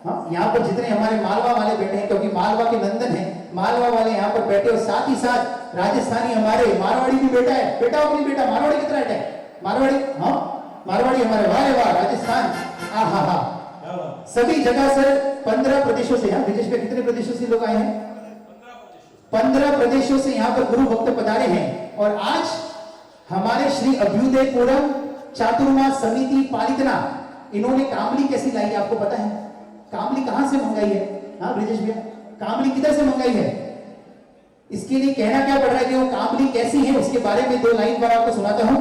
[SPEAKER 3] हाँ यहाँ पर जितने हमारे मालवा वाले बैठे हैं, क्योंकि मालवा के नंदन है, मालवा वाले यहाँ पर बैठे, और साथ ही साथ राजस्थानी हमारे मारवाड़ी भी बैठा है। बेटा हो नहीं बेटा? मारवाड़ी कितना है? मारवाड़ी हाँ मारवाड़ी हमारे वाह वाह राजस्थान। हाँ सभी जगह से 15 प्रदेशों से। यहाँ विदेश में कितने प्रदेशों से लोग आए हैं? 15 प्रदेशों से यहाँ पर गुरु भक्त पधारे हैं। और आज हमारे श्री अभ्युदयपुरम चातुर्मास समिति पालितना, इन्होंने कांबली कैसी लाई है आपको पता है? कांबली कहां से मंगाई है? हाँ ब्रिजेश भैया कांबली किधर से मंगाई है? इसके लिए कहना क्या पड़ रहा है कि वो कांबली कैसी है, उसके बारे में 2 लाइन पर आपको सुनाता हूं।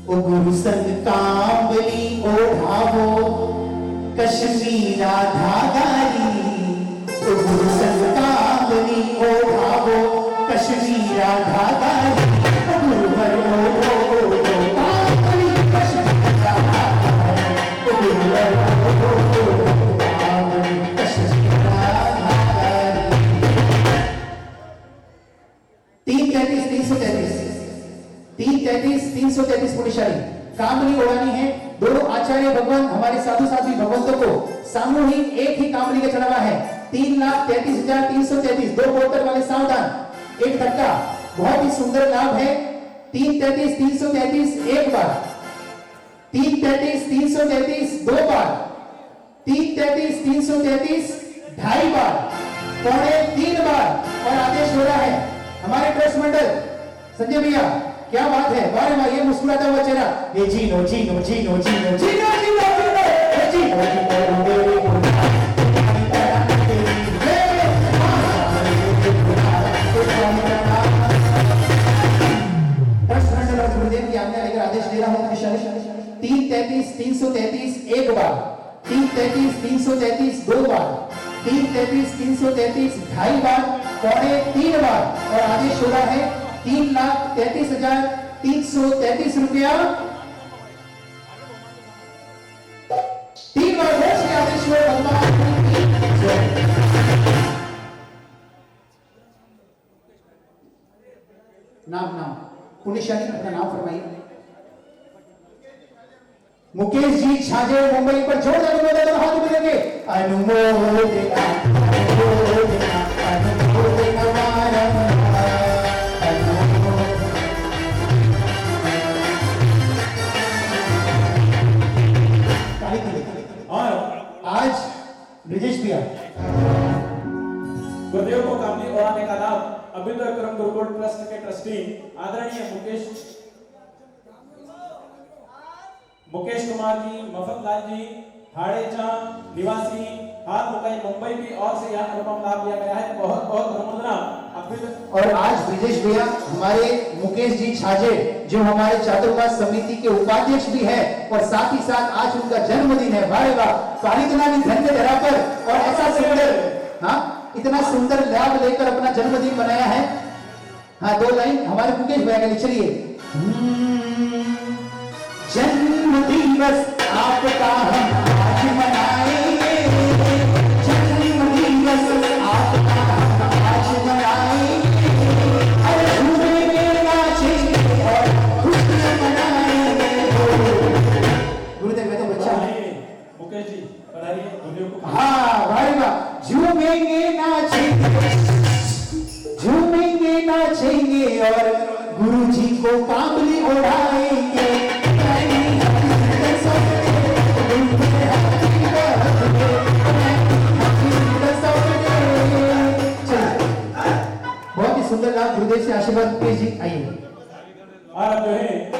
[SPEAKER 3] ओ गुरु संग कांबली ओढ़ावो कश्मीरा धागारी, ओ गुरु संग कांबली ओढ़ावो कश्मीरा धागारी, ओ गुरु भर ओढ़ो कांबली कश्मीरा धागारी, ओ गुरु भर ओढ़ो कांबली कश्मीरा धागारी। 333 पुण्यशाली कामनी उड़ानी है। दोनों आचार्य भगवान हमारे साधु साध्वी भगवंतों को सामूहिक एक ही कामनी का चढ़ावा है। 3,33,333 दो बोतल वाले सावधान, एक धक्का, बहुत ही सुंदर लाभ है। 333 एक बार, 333 दो बार, 333 ढाई बार, पौने 3 बार और आदेश हो रहा है हमारे ट्रस्ट मंडल संजय भैया। क्या बात है, बारे बार ये मुस्कुराता हुआ चेहरा, ये जीनो जीनो जीनो जीनो जीनो जीनो जीनो ये जीनो जीनो मेरे ट्रस्ट मंडल और गुरुदेव की आज्ञा लेकर आदेश दे रहा हूं। 333 एक बार, 333 दो बार, 333 ढाई बार, पौने 3 बार और आदेश हो रहा है 3,33,333 रुपया। 3 बार से आदेश हुए भगवान नाम पुण्यशाली अपना नाम फरमाइए। मुकेश जी छाजे मुंबई पर जोरदार अनुमोदन हाथ मिलेंगे। अनुमोदना अनुमोदना अनुमोदना
[SPEAKER 6] और
[SPEAKER 3] आज ब्रिजेश भैया
[SPEAKER 6] गुरुदेव को कामनी उड़ाने का लाभ अभ्युदय क्रम गुरुकुल ट्रस्ट के ट्रस्टी आदरणीय मुकेश कुमार जी, मफतलाल जी, हाड़ेचा निवासी हाथ मुकाई मुंबई की ओर से यह अनुपम लाभ दिया गया है। बहुत बहुत अनुमोदना।
[SPEAKER 3] और आज ब्रिजेश भैया हमारे मुकेश जी छाजे जो हमारे चातुर्मास समिति के उपाध्यक्ष भी है और साथ ही साथ आज उनका जन्मदिन है। वाह वाह, पालितना भी धन्य धरा पर और ऐसा सुंदर, हाँ इतना सुंदर लाभ लेकर अपना जन्मदिन बनाया है। हाँ 2 लाइन हमारे मुकेश भैया के लिए चलिए। जन्म दिवस आपका हम आज मनाएंगे, जन्म दिवस आपका हम आज मनाएंगे, अरे झूमेंगे नाचेंगे और खुशियां मनाएंगे। गुरुदेव मैं तो बच्चा
[SPEAKER 6] मुकेश जी पधारिए गुरुदेव को।
[SPEAKER 3] हाँ भाई वाह, झूमेंगे नाचेंगे और गुरु जी को कामली उड़ाएंगे। बहुत ही सुंदर लाभ गुरुदेव से आशीर्वाद। मुकेश जी आइए।
[SPEAKER 6] और अब जो है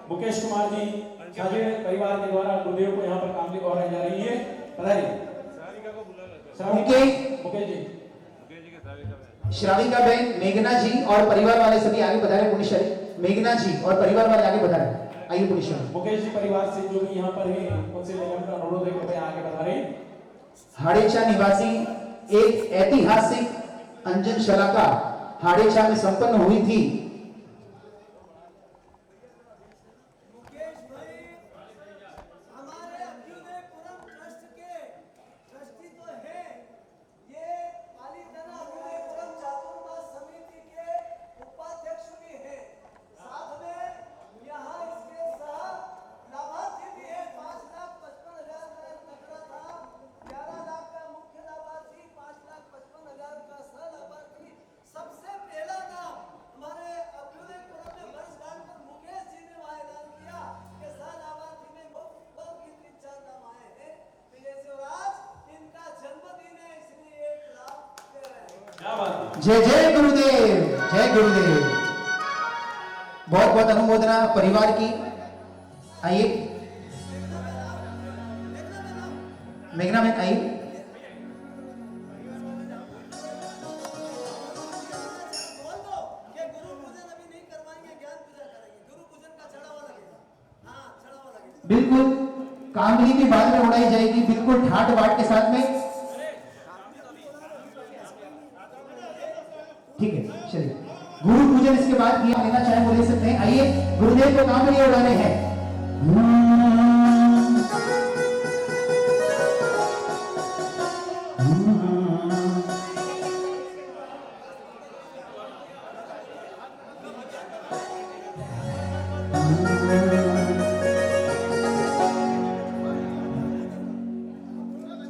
[SPEAKER 6] मुकेश कुमार जी छाजे परिवार के द्वारा गुरुदेव को यहाँ पर कामली उड़ाई जा रही है। पधारिए मुकेश जी। श्राविका बहन, मेघना जी और परिवार वाले सभी आगे पधारे। पुण्यशाली मेघना जी और परिवार वाले आगे पधारे। आइए पुण्यशाली। यहाँ मुकेश जी परिवार से जो भी यहाँ पर है उनसे लेकर अनुरोध है कि आगे बढ़ारे।
[SPEAKER 3] हाड़ेचा निवासी एक ऐतिहासिक अंजन शलाका हाड़ेचा में संपन्न हुई थी।
[SPEAKER 5] मुकेश भाई हमारे अभ्युदयपुरम ट्रस्ट के ट्रस्टी तो है, ये पालितना अभ्युदयपुरम चातुर्मास समिति के उपाध्यक्ष भी है। साथ में यहाँ इसके साथ लाभार्थी भी है। 5,55,000 का तकड़ा था, 11 लाख का मुख्य लाभार्थी, 5,55,000 का सह लाभार्थी। सबसे पहला नाम हमारे अभ्युदयपुरम में वर्षगांठ पर मुकेश जी ने वहाँ ऐलान किया कि सह लाभार्थी में बहुत ही 3-4 नाम आए हैं। तो जैसे आज इनका जन्मदिन है इसलिए एक लाभ दे रहे हैं।
[SPEAKER 6] क्या बात है।
[SPEAKER 3] जय जय गुरुदेव, जय गुरुदेव। बहुत बहुत अनुमोदना परिवार की। आइए मेघना में आइए।
[SPEAKER 5] बोल दो कि गुरु पूजन अभी नहीं करवाएंगे, ज्ञान पूजा करेंगे। गुरु पूजन का चढ़ावा लगेगा। हाँ
[SPEAKER 3] बिल्कुल कामली भी बाद में उड़ाई जाएगी, बिल्कुल ठाट बाट के साथ में। ठीक है, चलिए गुरु पूजन इसके बाद किया लेना चाहे वो ले सकते हैं। आइए गुरुदेव को कामली उड़ाने हैं।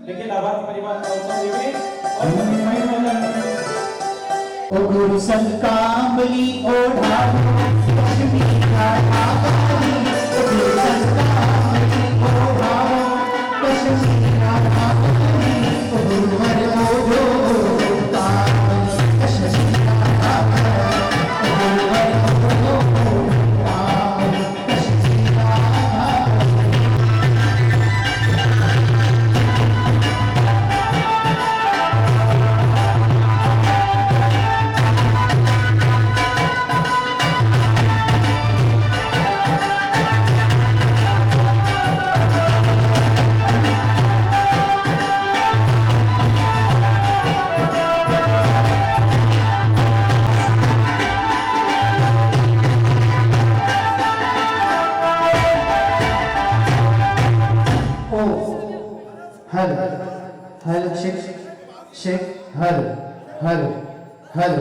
[SPEAKER 4] देखिए लाभार्थी परिवार का उत्सव देवे और सभी भाई बहन
[SPEAKER 3] ओ गुरु संग कामली ओढ़ा लक्ष्मी का आवाज़ी, ओ गुरु संग कामली ओढ़ा लक्ष्मी का आवाज़ी, ओ गुरुवर ओढ़ो कामली लक्ष्मी का आवाज़ी, ओ गुरुवर ओढ़ो कामली लक्ष्मी का आवाज़ी। हल हल शिक शिक हल हल हल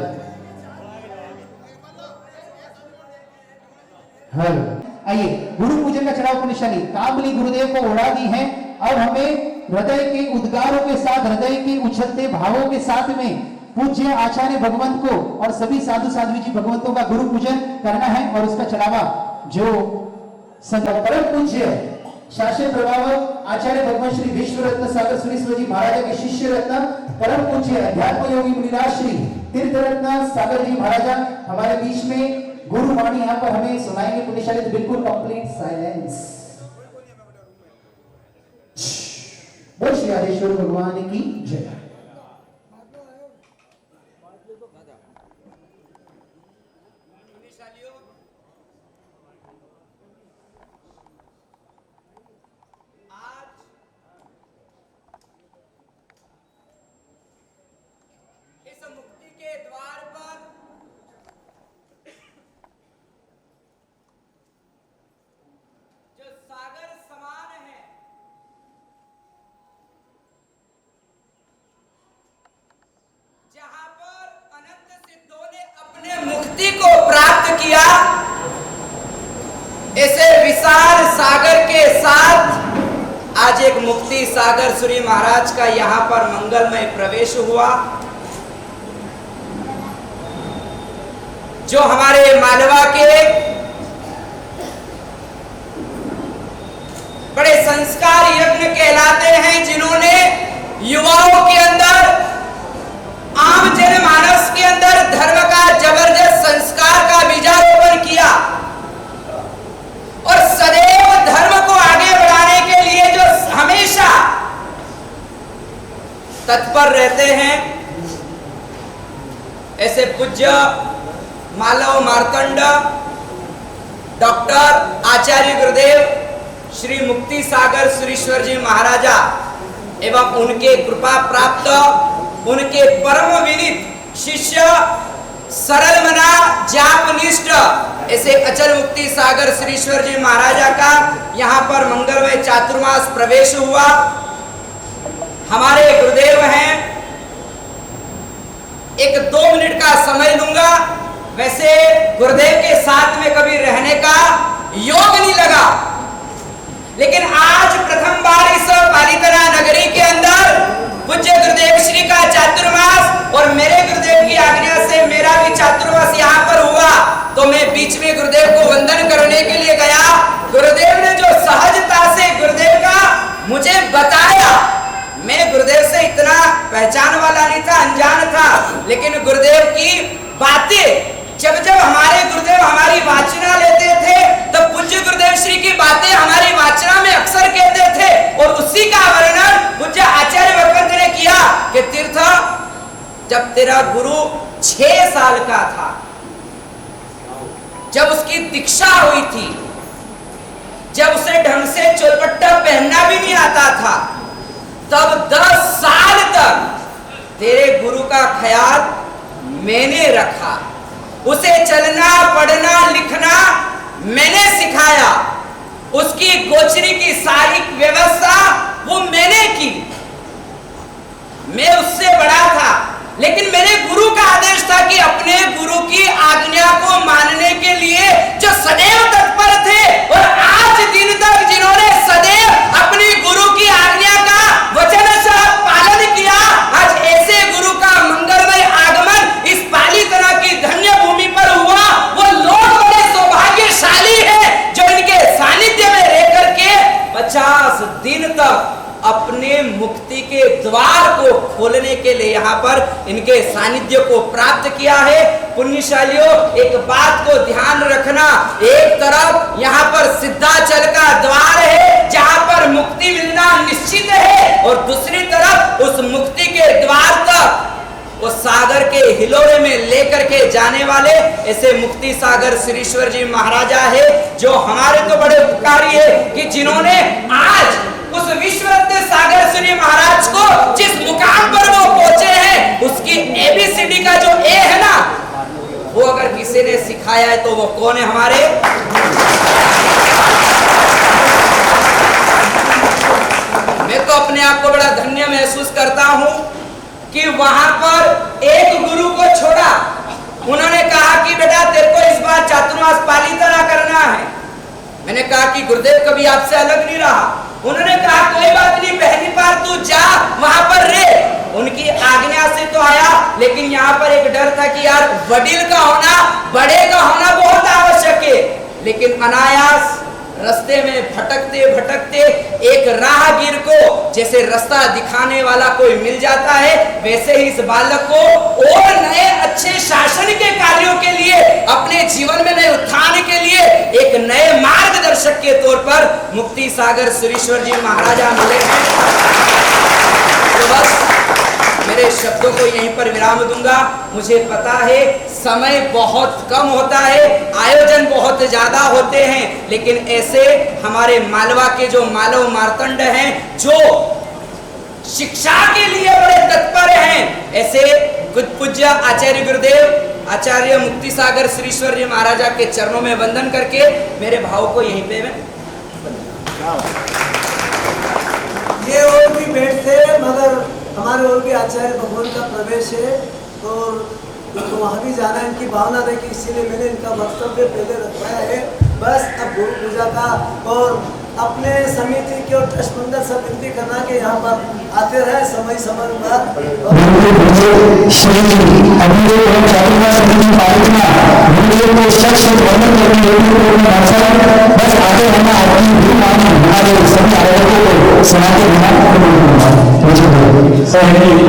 [SPEAKER 3] हल। आइए गुरु पूजन का चढ़ाव को निशानी कामली गुरुदेव को उड़ा दी है। अब हमें हृदय के उद्गारों के साथ, हृदय के उछलते भावों के साथ में पूज्य आचार्य भगवंत को और सभी साधु साध्वी जी भगवंतों का गुरु पूजन करना है। और उसका चढ़ावा जो परम पूज्य शासन प्रभावक आचार्य भगवान श्री विश्व रत्न सागर सुरेश्वर जी महाराजा के शिष्य रत्न परम पूज्य अध्यात्म योगी मुनिराज श्री तीर्थ रत्न सागर जी महाराजा हमारे बीच में गुरु वाणी यहाँ पर हमें सुनाएंगे। पुण्यशाली तो बिल्कुल कंप्लीट साइलेंस। बोल श्री आदेश्वर भगवान की जय।
[SPEAKER 9] मुक्ति के द्वार पर जो सागर समान है, जहां पर अनंत सिद्धों ने अपने मुक्ति को प्राप्त किया, ऐसे विशाल सागर के साथ आज एक मुक्ति सागर श्री महाराज का यहां पर मंगलमय प्रवेश हुआ। जो हमारे मालवा के बड़े संस्कार यज्ञ कहलाते हैं, जिन्होंने युवाओं के अंदर, आम जनमानस के अंदर धर्म का जबरदस्त संस्कार का बीजारोपण किया और सदैव धर्म को आगे बढ़ाने के लिए जो हमेशा तत्पर रहते हैं, ऐसे पूज्य मालव मार्तंड डॉक्टर आचार्य गुरुदेव श्री मुक्ति सागर सुरेश्वर जी महाराजा एवं उनके कृपा प्राप्त उनके परम विनीत शिष्य सरल मना जापनिष्ठ ऐसे अचल मुक्ति सागर सुरेश्वर जी महाराजा का यहाँ पर मंगलमय चातुर्मास प्रवेश हुआ। हमारे गुरुदेव हैं, एक 2 मिनट का समय लूंगा। वैसे गुरुदेव के साथ में कभी रहने का योग नहीं लगा, लेकिन आज प्रथम बार इस पालितना नगरी के अंदर पूज्य गुरुदेव श्री का चातुर्मास और मेरे गुरुदेव की आज्ञा से मेरा भी चातुर्मास यहाँ पर हुआ, तो मैं बीच में गुरुदेव को वंदन करने के लिए गया। गुरुदेव ने जो सहजता से गुरुदेव का मुझे बताया, मैं गुरुदेव से इतना पहचान वाला नहीं था, अनजान था, लेकिन गुरुदेव की बातें जब जब हमारे गुरुदेव हमारी वाचना लेते थे, तब पूज्य गुरुदेव श्री की बातें हमारी वाचना में अक्सर कहते थे और उसी का वर्णन पूज्य आचार्य भगवंत ने किया कि तीर्थ, जब तेरा गुरु 6 साल का था, जब उसकी दीक्षा हुई थी, जब उसे ढंग से चोलपट्टा पहनना भी नहीं आता था, तब 10 साल तक तेरे गुरु का ख्याल मैंने रखा। उसे चलना पढ़ना लिखना मैंने सिखाया। उसकी गोचरी की सारी व्यवस्था वो मैंने की। मैं उससे बड़ा था, लेकिन मेरे गुरु का आदेश था कि अपने गुरु की आज्ञा को मानने के लिए जो सदैव तत्पर थे, और आज दिन तक जिन्होंने सदैव अपनी गुरु की आज्ञा का वचनशः पालन किया, आज ऐसे गुरु का मंगलमय आगमन इस पालीतना की धन्य भूमि पर हुआ। वो लोग बड़े सौभाग्यशाली हैं जो इनके सानिध्य में रह करके 50 दिन तक अपने मुक्ति के द्वार को खोलने के लिए यहाँ पर इनके सानिध्य को प्राप्त किया है। पुण्यशालियों, एक बात को ध्यान रखना, एक तरफ यहाँ पर सिद्धाचल का द्वार है जहाँ पर मुक्ति मिलना निश्चित है, और दूसरी तरफ उस मुक्ति के द्वार तक वो सागर के हिलोरे में लेकर के जाने वाले ऐसे मुक्ति सागर श्रीश्वर जी महाराजा है, जो हमारे तो बड़े उपकारी है कि जिन्होंने आज उस विश्वरत्न सागर श्री महाराज को जिस मुकाम पर वो पहुंचे हैं, उसकी ABCD का जो A है ना, वो अगर किसी ने सिखाया है तो वो कौन है? हमारे मैं तो अपने आप को बड़ा धन्य महसूस करता हूं कि वहां पर एक गुरु को छोड़ा। उन्होंने कहा कि बेटा तेरे को इस बार चातुर्मास पालीतना करना है। मैंने कहा कि गुरुदेव कभी आपसे अलग नहीं रहा। उन्होंने कहा कोई बात नहीं, पहली बार तू जा वहां पर रह। उनकी आज्ञा से तो आया, लेकिन यहाँ पर एक डर था कि यार वडील का होना, बड़े का होना बहुत आवश्यक है। लेकिन अनायास रास्ते में भटकते भटकते एक राहगीर को जैसे रास्ता दिखाने वाला कोई मिल जाता है, वैसे ही इस बालक को और नए अच्छे शासन के कार्यों के लिए, अपने जीवन में नए उत्थान के लिए एक नए मार्गदर्शक के तौर पर मुक्ति सागर श्रीश्वर जी महाराजा मिले। तो बस मेरे शब्दों को यहीं पर विराम दूंगा। मुझे पता है समय बहुत कम होता है, आयोजन बहुत ज्यादा होते हैं, लेकिन ऐसे हमारे मालवा के जो मालव मार्तंड हैं, जो शिक्षा के लिए बड़े तत्पर हैं, ऐसे पूज्य आचार्य गुरुदेव आचार्य मुक्ति सागर श्रीश्वर जी महाराजा के चरणों में वंदन करके मेरे भाव को यहीं पे मैं
[SPEAKER 5] ये और भी बैठते, मगर हमारे और भी आचार्य भगवान का प्रवेश है, तो वहाँ भी जाना इनकी भावना देखी, इसीलिए मैंने इनका वक्तव्य पहले रखवाया है। बस अब गुरु पूजा का और अपने समिति के और ट्रस्ट मंडल से विनती करना कि यहाँ पर आते रहे समय पर।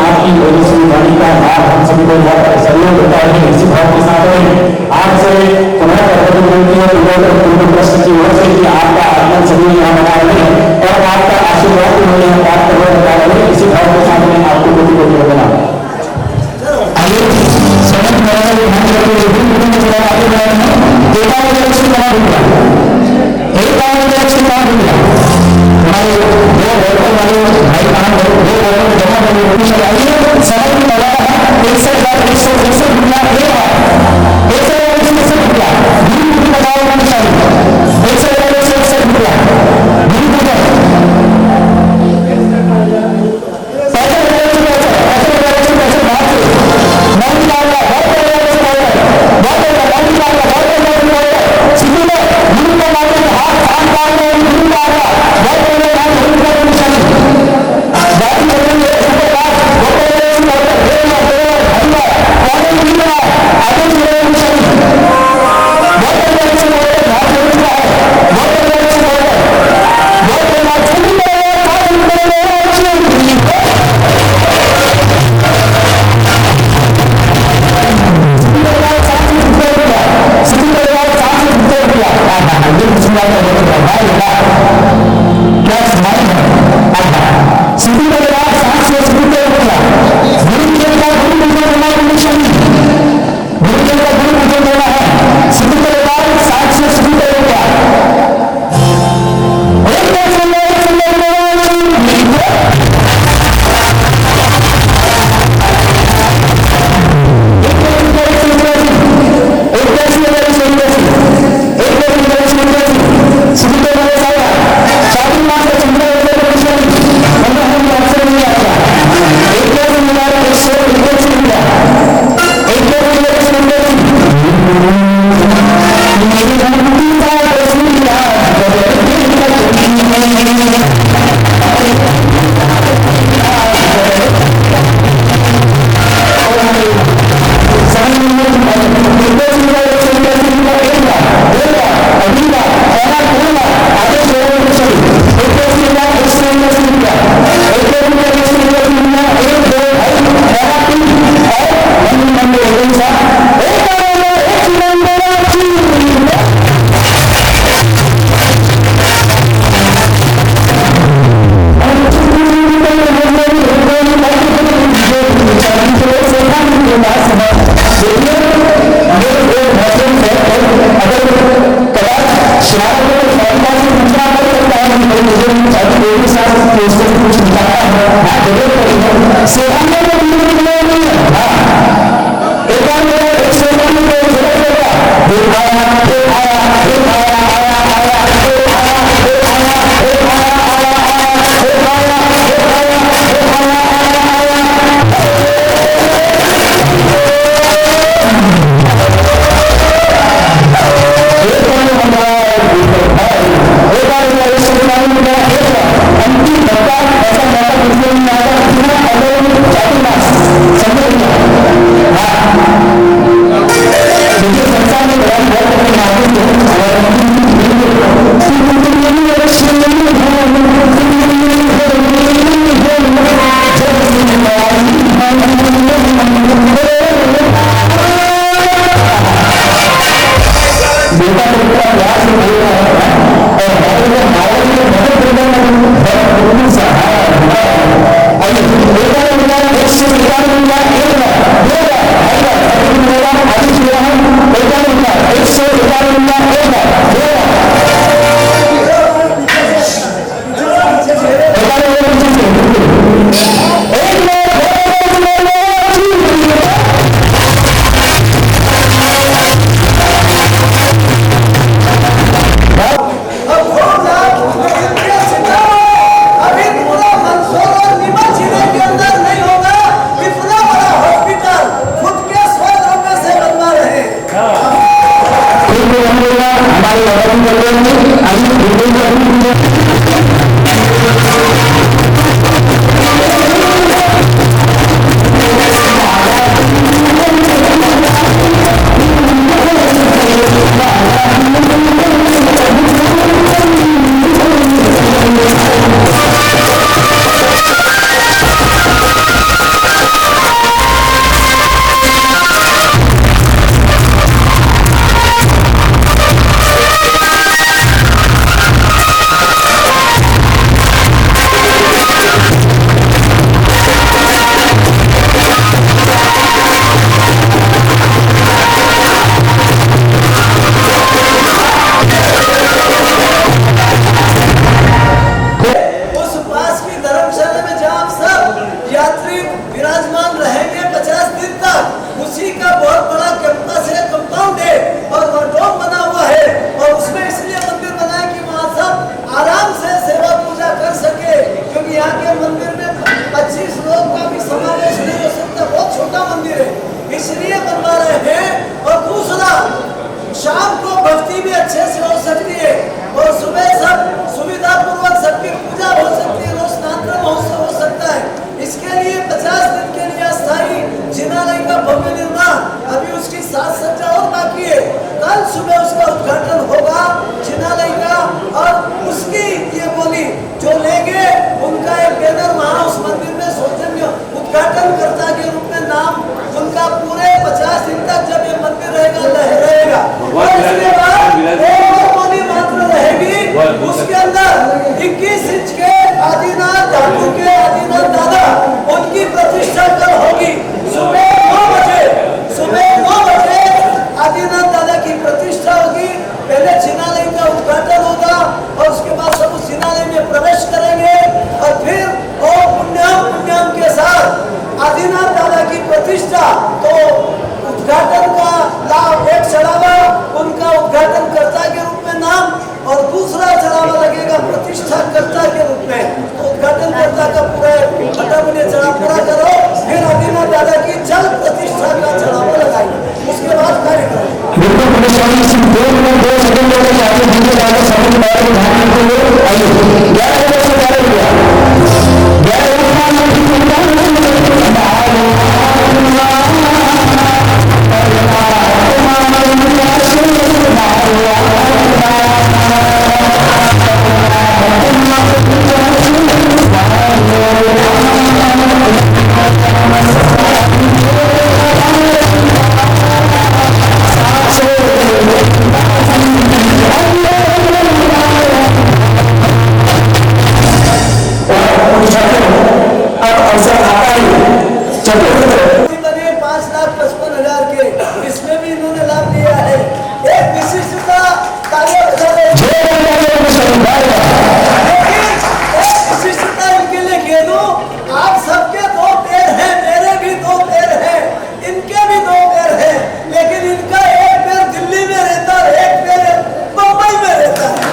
[SPEAKER 2] आपकी वाणी का हम सभी को सहयोग होता है। इसी भाव के साथ आज से पुनः प्रश्न की ओर से कि आपका आगमन सभी यहाँ बना रहे और आपका आशीर्वाद उन्होंने प्राप्त करने वाले, इसी भाव के साथ में आपको कोटि कोटि वंदना। Thank you.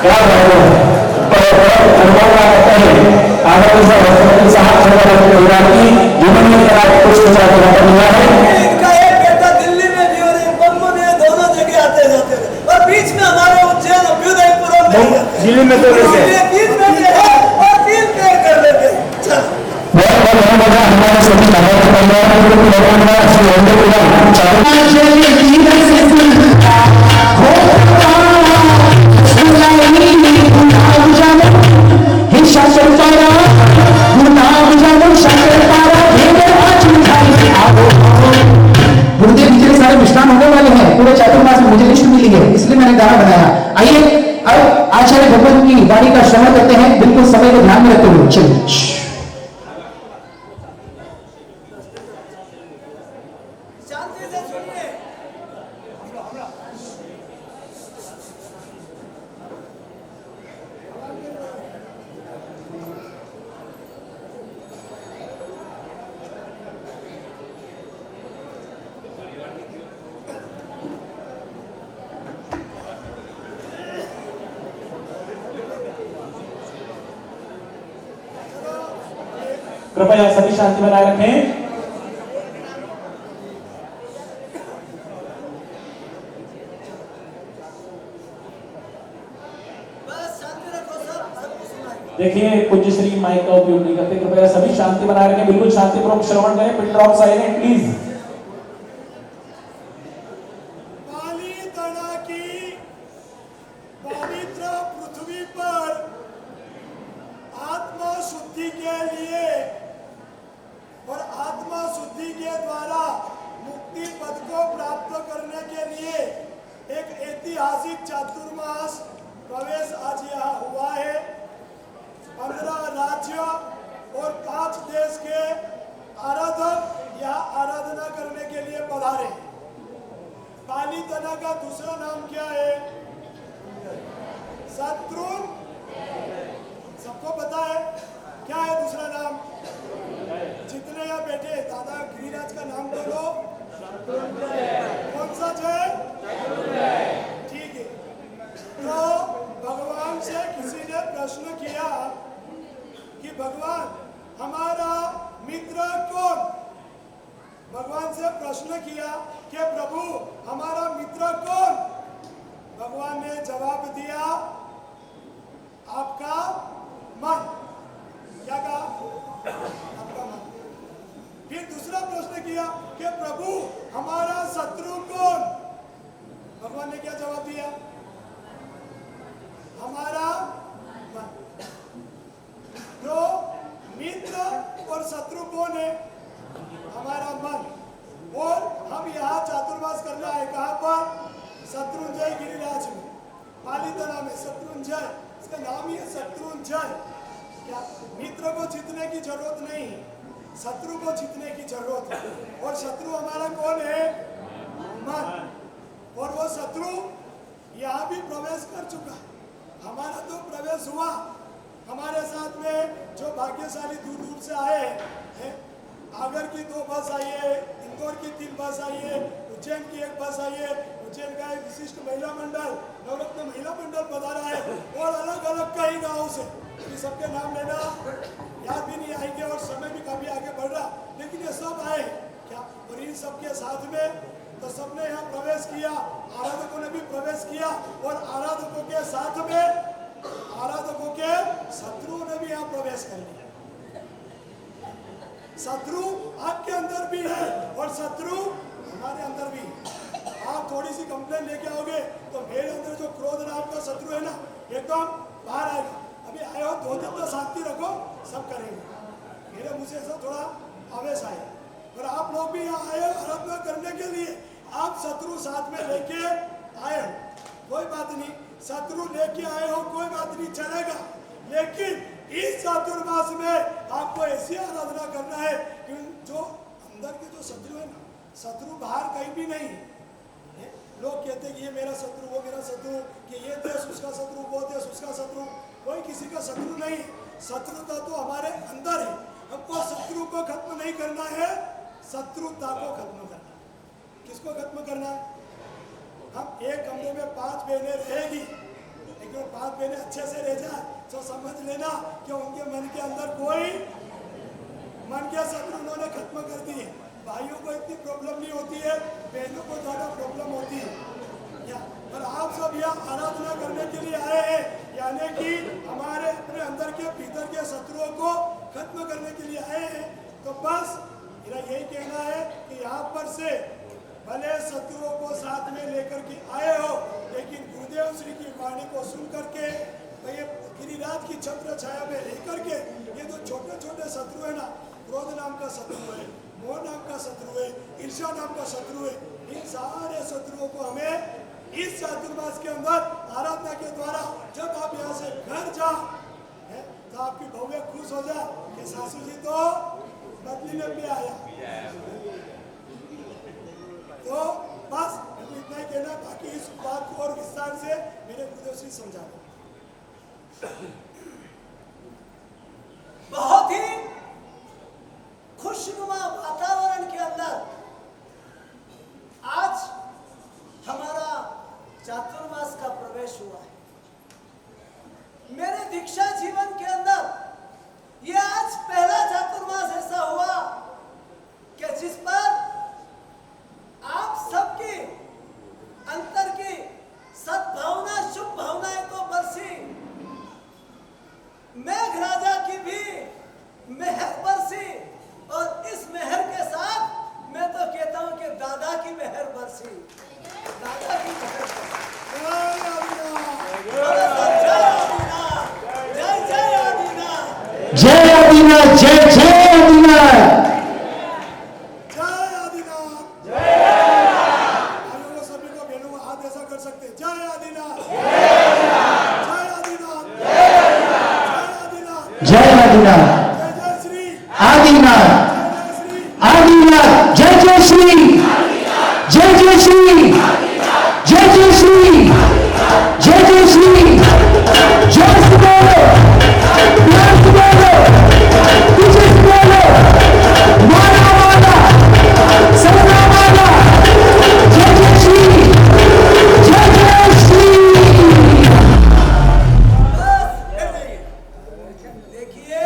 [SPEAKER 2] क्या बात है अनुभव करते हैं आदरणीय सरस्वती साहब परिवार की जीवन में कुछ मिला है।
[SPEAKER 5] इनका एक बेटा दिल्ली में भी और एक बम्बई में, दोनों जगह आते जाते थे और बीच में हमारे उज्जैन अभ्युदयपुरम में
[SPEAKER 2] दिल्ली में तो
[SPEAKER 5] बीच में भी है और 3 पेड़ कर लेते। चल
[SPEAKER 2] बहुत हमारे सभी
[SPEAKER 3] गुरुदेव जी के सारे विश्राम होने वाले हैं। पूरे चातुर्मास में मुझे लिस्ट मिली है, इसलिए मैंने गाना बनाया। आइए अब आचार्य भगवान की वाणी का श्रवण करते हैं, बिल्कुल समय को ध्यान में रखते हुए। चलिए
[SPEAKER 5] शांति से सुनिए।
[SPEAKER 6] कृपया सभी शांति बनाए रखें।
[SPEAKER 5] बस शांति रखो, सबको सुनाइए।
[SPEAKER 6] देखिए पूज्य श्री माइक का उपयोग नहीं करते, कृपया सभी शांति बनाए रखें, बिल्कुल शांतिपूर्वक श्रवण करें। Pin drop silent please.
[SPEAKER 5] पाली तना की पवित्र पृथ्वी पर आत्मा शुद्धि के लिए और आत्मा शुद्धि के द्वारा मुक्ति पद को प्राप्त करने के लिए एक ऐतिहासिक चातुर्मास प्रवेश आज यहाँ हुआ है। 15 राज्य और 5 देश के आराधक यहाँ आराधना करने के लिए पधारे। काली तना का दूसरा नाम क्या है? शत्रुन। सबको पता है क्या है दूसरा नाम? जितने यहाँ बैठे दादा गिरिराज का नाम बोलो। कौन सा जय? ठीक है। तो भगवान से किसी ने प्रश्न किया कि भगवान हमारा मित्र कौन? भगवान से प्रश्न किया कि प्रभु हमारा मित्र कौन? भगवान ने जवाब दिया आपका मन। क्या कहा? आपका मन। फिर दूसरा प्रश्न किया कि प्रभु हमारा शत्रु कौन? भगवान ने क्या जवाब दिया? हमारा मन। तो मित्र और शत्रु कौन है? हमारा मन। और हम यहाँ चातुर्मास करना है कहाँ पर? शत्रुंजय गिरिराज में, पालीतना में। शत्रुंजय इसका नाम ही है, शत्रुंजय। क्या मित्र को जीतने की जरूरत नहीं, शत्रु को जीतने की जरूरत है। और शत्रु हमारा कौन है? मन। और वो शत्रु यहाँ भी प्रवेश कर चुका है। हमारा तो प्रवेश हुआ। हमारे साथ में जो भाग्यशाली दूर दूर से आए हैं, आगर की 2 बस आई है, इंदौर की 3 बस आई है, उज्जैन की 1 बस आई है। उज्जैन का एक विशिष्ट महिला मंडल, नवरत्न महिला मंडल पधारा है। और अलग अलग कई गाँव से, सबके नाम लेना याद भी नहीं आएंगे और समय भी काफी आगे बढ़ रहा, लेकिन ये सब आए क्या? और इन सबके साथ में तो सबने यहाँ प्रवेश किया, आराधकों ने भी प्रवेश किया। और आराधकों के साथ में आराधकों के शत्रुओं ने भी यहाँ प्रवेश कर लिया। शत्रु आपके अंदर भी है और शत्रु हमारे अंदर भी है। आप थोड़ी सी कंप्लेन लेके आओगे तो मेरे अंदर जो क्रोध नाम का शत्रु है ना, एकदम बाहर आएगा। अभी आए हो 2 दिन तो शांति रखो, सब करेंगे। मेरे मुझे से थोड़ा आवेश आया। और आप लोग भी यहाँ आए हो आराधना करने के लिए। आप शत्रु साथ में लेके आए हो, कोई बात नहीं। शत्रु लेके आए हो, कोई बात नहीं, चलेगा। लेकिन इस चातुर्मास में आपको ऐसी आराधना करना है कि जो अंदर के जो शत्रु है ना, शत्रु बाहर कहीं भी नहीं है। लोग कहते हैं कि ये मेरा शत्रु, वो मेरा शत्रु, कि ये देश उसका शत्रु, वो देश उसका शत्रु। कोई किसी का शत्रु नहीं। शत्रुता तो हमारे अंदर है। हमको शत्रु को खत्म नहीं करना है, शत्रुता को खत्म करना है। किसको खत्म करना है? हम एक कमरे में 5 बहनें रहेगी, लेकिन बात बहने अच्छे से रह जाए तो समझ लेना कि उनके मन के अंदर कोई मन के शत्रु उन्होंने खत्म कर दिए। भाइयों को इतनी प्रॉब्लम नहीं होती है, बहनों को ज्यादा प्रॉब्लम होती है। और आप सब यहाँ आराधना करने के लिए आए हैं, यानी कि हमारे अपने अंदर के भीतर के शत्रुओं को खत्म करने के लिए आए हैं। तो बस मेरा यही कहना है कि यहाँ पर से भले शत्रुओं को साथ में लेकर के आए हो, लेकिन गुरुदेव श्री की वाणी को सुन करके ये गिरिराज की छत्र छाया में रह करके ये जो छोटे छोटे शत्रु है ना, क्रोध नाम का शत्रु है, मोह नाम का शत्रु है, ईर्ष्या नाम का शत्रु है, इन सारे शत्रुओं को हमें इस चातुर्मास के अंदर आराधना के द्वारा जब आप यहाँ से घर जाओ तो आपकी भव्य खुश हो जाए कि सासू जी तो बदली में भी आया। तो बस इतना ही कहना, बाकी इस बात को और विस्तार से मेरे गुरुदेव श्री समझा।
[SPEAKER 10] बहुत ही खुशनुमा वातावरण के अंदर आज हमारा चातुर्मास का प्रवेश हुआ है। मेरे दीक्षा जीवन के अंदर ये आज पहला चातुर्मास ऐसा हुआ कि जिस पर आप सबकी अंतर की सद्भावना, शुभ भावनाएं तो बरसी, मेघराजा की भी मेहर बरसी, और इस मेहर के साथ मैं तो कहता हूं कि दादा की मेहर बरसी, दादा की मेहर
[SPEAKER 2] जय आदिनाथ, जय जय आदिनाथ।
[SPEAKER 5] जय आदिनाथ, जय आदिनाथ। सभी को बहनों को हाथ ऐसा कर सकते हैं, जय आदिनाथ, जय आदिनाथ, जय आदिनाथ,
[SPEAKER 2] जय आदिनाथ,
[SPEAKER 5] जय श्री
[SPEAKER 2] आदिनाथ, आदिनाथ, जय जय श्री, जय जय श्री, जय जय श्री, जय जय श्री, जय श्री बोलो, प्यार से बोलो, पीछे से बोलो, माला माला, सपना माला, जय जय श्री, जय जय श्री।
[SPEAKER 10] देखिए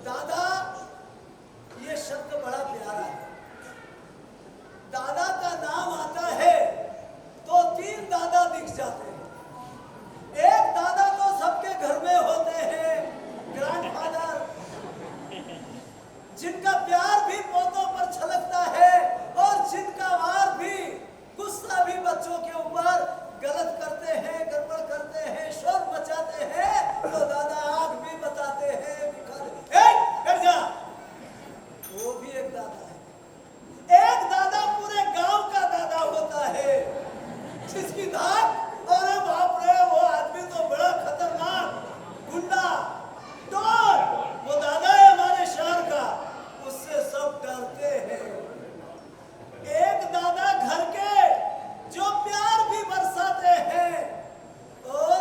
[SPEAKER 10] दादा, ये शब्द बड़ा प्यारा है। दादा का नाम आता है तो तीन दादा दिख जाते हैं। एक दादा तो सबके घर में होते हैं, ग्रैंडफादर, जिनका प्यार भी पोतों पर छलकता है और जिनका वार भी, गुस्सा भी बच्चों के ऊपर गलत करते हैं, गड़बड़ करते हैं, शोर मचाते हैं, तो दादा आग भी बताते हैं, दिखाते हैं। जा, वो भी एक दादा है। एक दादा पूरे गांव का दादा होता है, जिसकी धाक, अरे बाप रे, वो आदमी तो बड़ा खतरनाक, गुंडा, डॉन, वो दादा है हमारे शहर का, उससे सब डरते हैं। एक दादा घर के जो प्यार भी बरसाते हैं और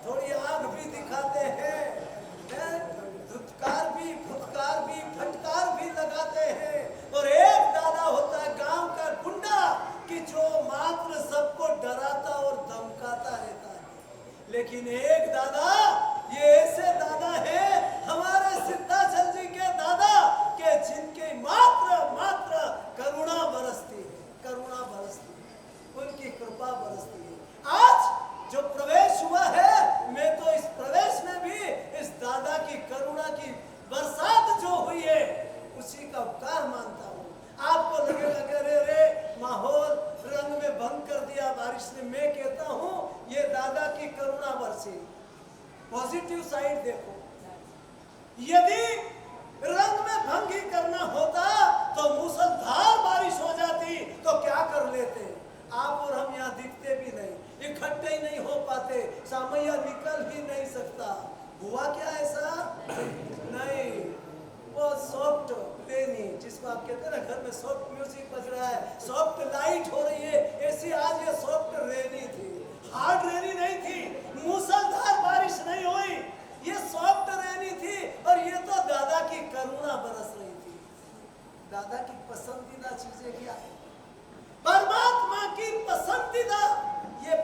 [SPEAKER 10] थोड़ी आग भी दिखाते हैं, धुतकार भी, फुटकार भी, फटकार भी लगाते हैं। और एक दादा होता है गांव का गुंडा कि जो मात्र सबको डराता और धमकाता रहता है। लेकिन एक दादा, ये ऐसे दादा है हमारे सिद्धाचल जी के दादा के जिनके मात्र मात्र करुणा बरसती है, करुणा बरसती है, उनकी कृपा बरसती है। आज जो प्रवेश हुआ है, मैं तो इस प्रवेश में भी इस दादा की करुणा की बरसात जो हुई है उसी का उपकार मानता हूँ। आपको लगेगा कि अरे रे माहौल रंग में भंग कर दिया बारिश ने, मैं कहता हूँ ये दादा की करुणा बरसी। पॉजिटिव साइड देखो, यदि रंग में भंग ही करना होता तो मूसलधार बारिश हो जाती, तो क्या कर लेते। आप और हम यहाँ दिखते भी नहीं, इकट्ठे ही नहीं हो पाते, सामैया निकल ही नहीं सकता। हुआ क्या ऐसा? नहीं, वो सॉफ्ट रेनी, जिसको आप कहते हैं ना घर में सॉफ्ट म्यूजिक बज रहा है, सॉफ्ट लाइट हो रही है, ऐसी आज ये सॉफ्ट रेनी थी। हार्ड रेनी नहीं थी, मूसलधार बारिश नहीं हुई, ये सॉफ्ट रेनी थी। और ये तो दादा की करुणा बरस रही थी। दादा की पसंदीदा चीजें क्या है? परमात्मा की पसंदीदा ये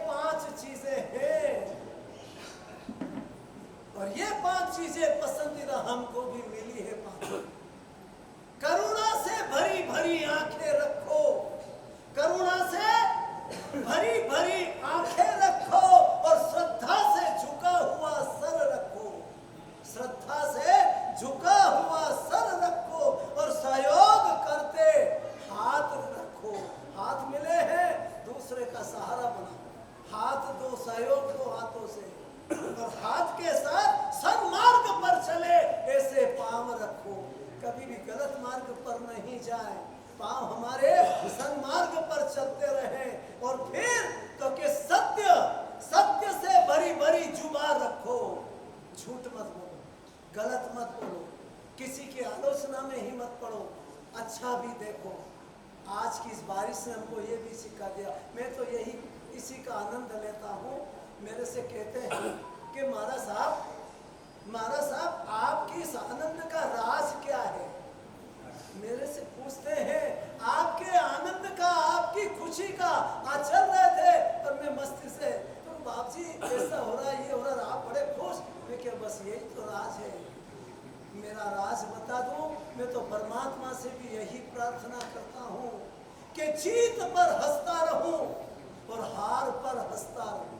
[SPEAKER 10] पांव हमारे सन्मार्ग पर चलते रहे। और फिर तो कि सत्य से भरी भरी जुबान रखो, झूठ मत बोलो, गलत मत बोलो, किसी की आलोचना में ही मत पड़ो, अच्छा भी देखो। आज की इस बारिश ने हमको ये भी सिखा दिया। मैं तो यही इसी का आनंद लेता हूँ। मेरे से कहते हैं कि महाराज साहब आपकी इस आनंद का राज क्या है? मेरे से पूछते हैं आपके आनंद का, आपकी खुशी का। आज चल रहे थे और मैं मस्ती से, तो बाप जी ऐसा हो रहा है, ये हो रहा है, आप बड़े खुश। मैं क्या बस यही तो राज है। मेरा राज बता दूं, मैं तो परमात्मा से भी यही प्रार्थना करता हूँ कि जीत पर हंसता रहूं और हार पर हंसता रहूं,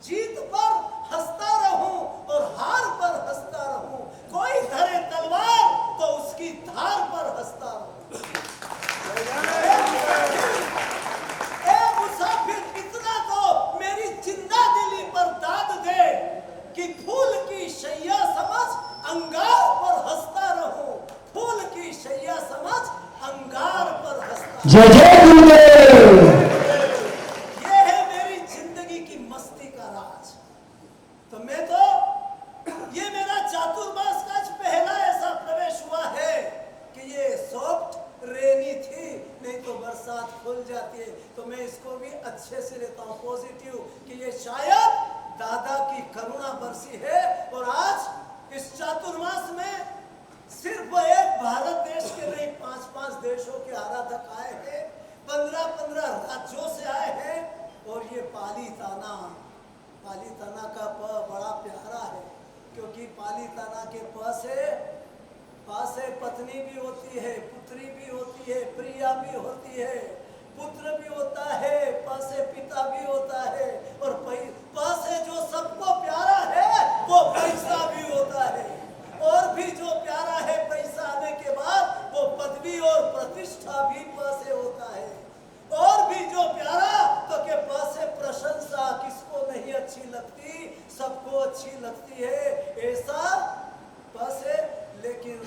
[SPEAKER 10] जीत पर हंसता रहूं और हार पर हंसता रहूं। कोई धरे तलवार तो उसकी धार पर हंसता रहूं। ए मुसाफिर इतना तो मेरी जिंदा दिली पर दाद दे कि फूल की शैया समझ अंगार पर हंसता रहूं, फूल की शैया समझ अंगार पर हंसता।
[SPEAKER 2] जय जय गुरुदेव।
[SPEAKER 10] ये है मेरी जिंदगी की मस्ती का राज। तो मैं तो, ये मेरा चातुर्मास का पहला ऐसा प्रवेश हुआ है कि ये सॉफ्ट रेनी थी, नहीं तो बरसात खुल जाती है। तो मैं इसको भी अच्छे से लेता हूँ पॉजिटिव, कि ये शायद दादा की करुणा बरसी है। और आज इस चातुर्मास में सिर्फ एक भारत देश के नहीं, 5-5 देशों के आराधक आए हैं, 15-15 राज्यों से आए हैं। और ये पालीताना का प बड़ा प्यारा है, क्योंकि पालीताना के प से पत्नी भी होती है, पुत्री भी होती है, प्रिया भी होती है, पुत्र भी होता है, प से पिता भी होता है, और प से जो सबको प्यारा है वो पैसा भी होता है। और भी जो प्यारा है पैसा आने के बाद वो पदवी और प्रतिष्ठा भी प से होता है। और भी जो प्यारा तो के प से प्रशंसा किसको नहीं अच्छी लगती, सबको अच्छी लगती है, ऐसा प से। लेकिन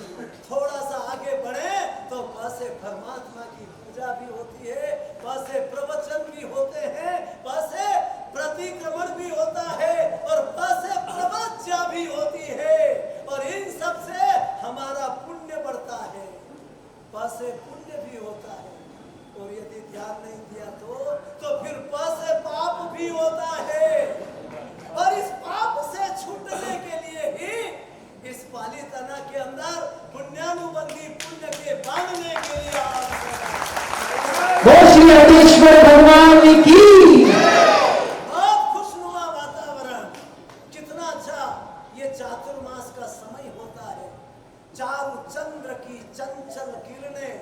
[SPEAKER 10] थोड़ा सा आगे बढ़े तो प से परमात्मा की पूजा भी होती है, प से प्रवचन भी होते हैं, प से प्रतिक्रमण भी होता है, और प से प्रवज्ञा भी होती है। और इन सब से हमारा पुण्य बढ़ता है, प से पुण्य भी होता है। और यदि ध्यान नहीं दिया तो फिर प से पाप भी होता है। और इस पाप से छूटने के लिए ही इस पालीताना के अंदर पुण्यानुबंधी पुण्य के बांधने के लिए
[SPEAKER 2] श्री हरीश्वर भगवान की।
[SPEAKER 10] बहुत खुशनुमा वातावरण, कितना अच्छा ये चातुर्मास का समय होता है। चारु चंद्र की चंचल किरणें,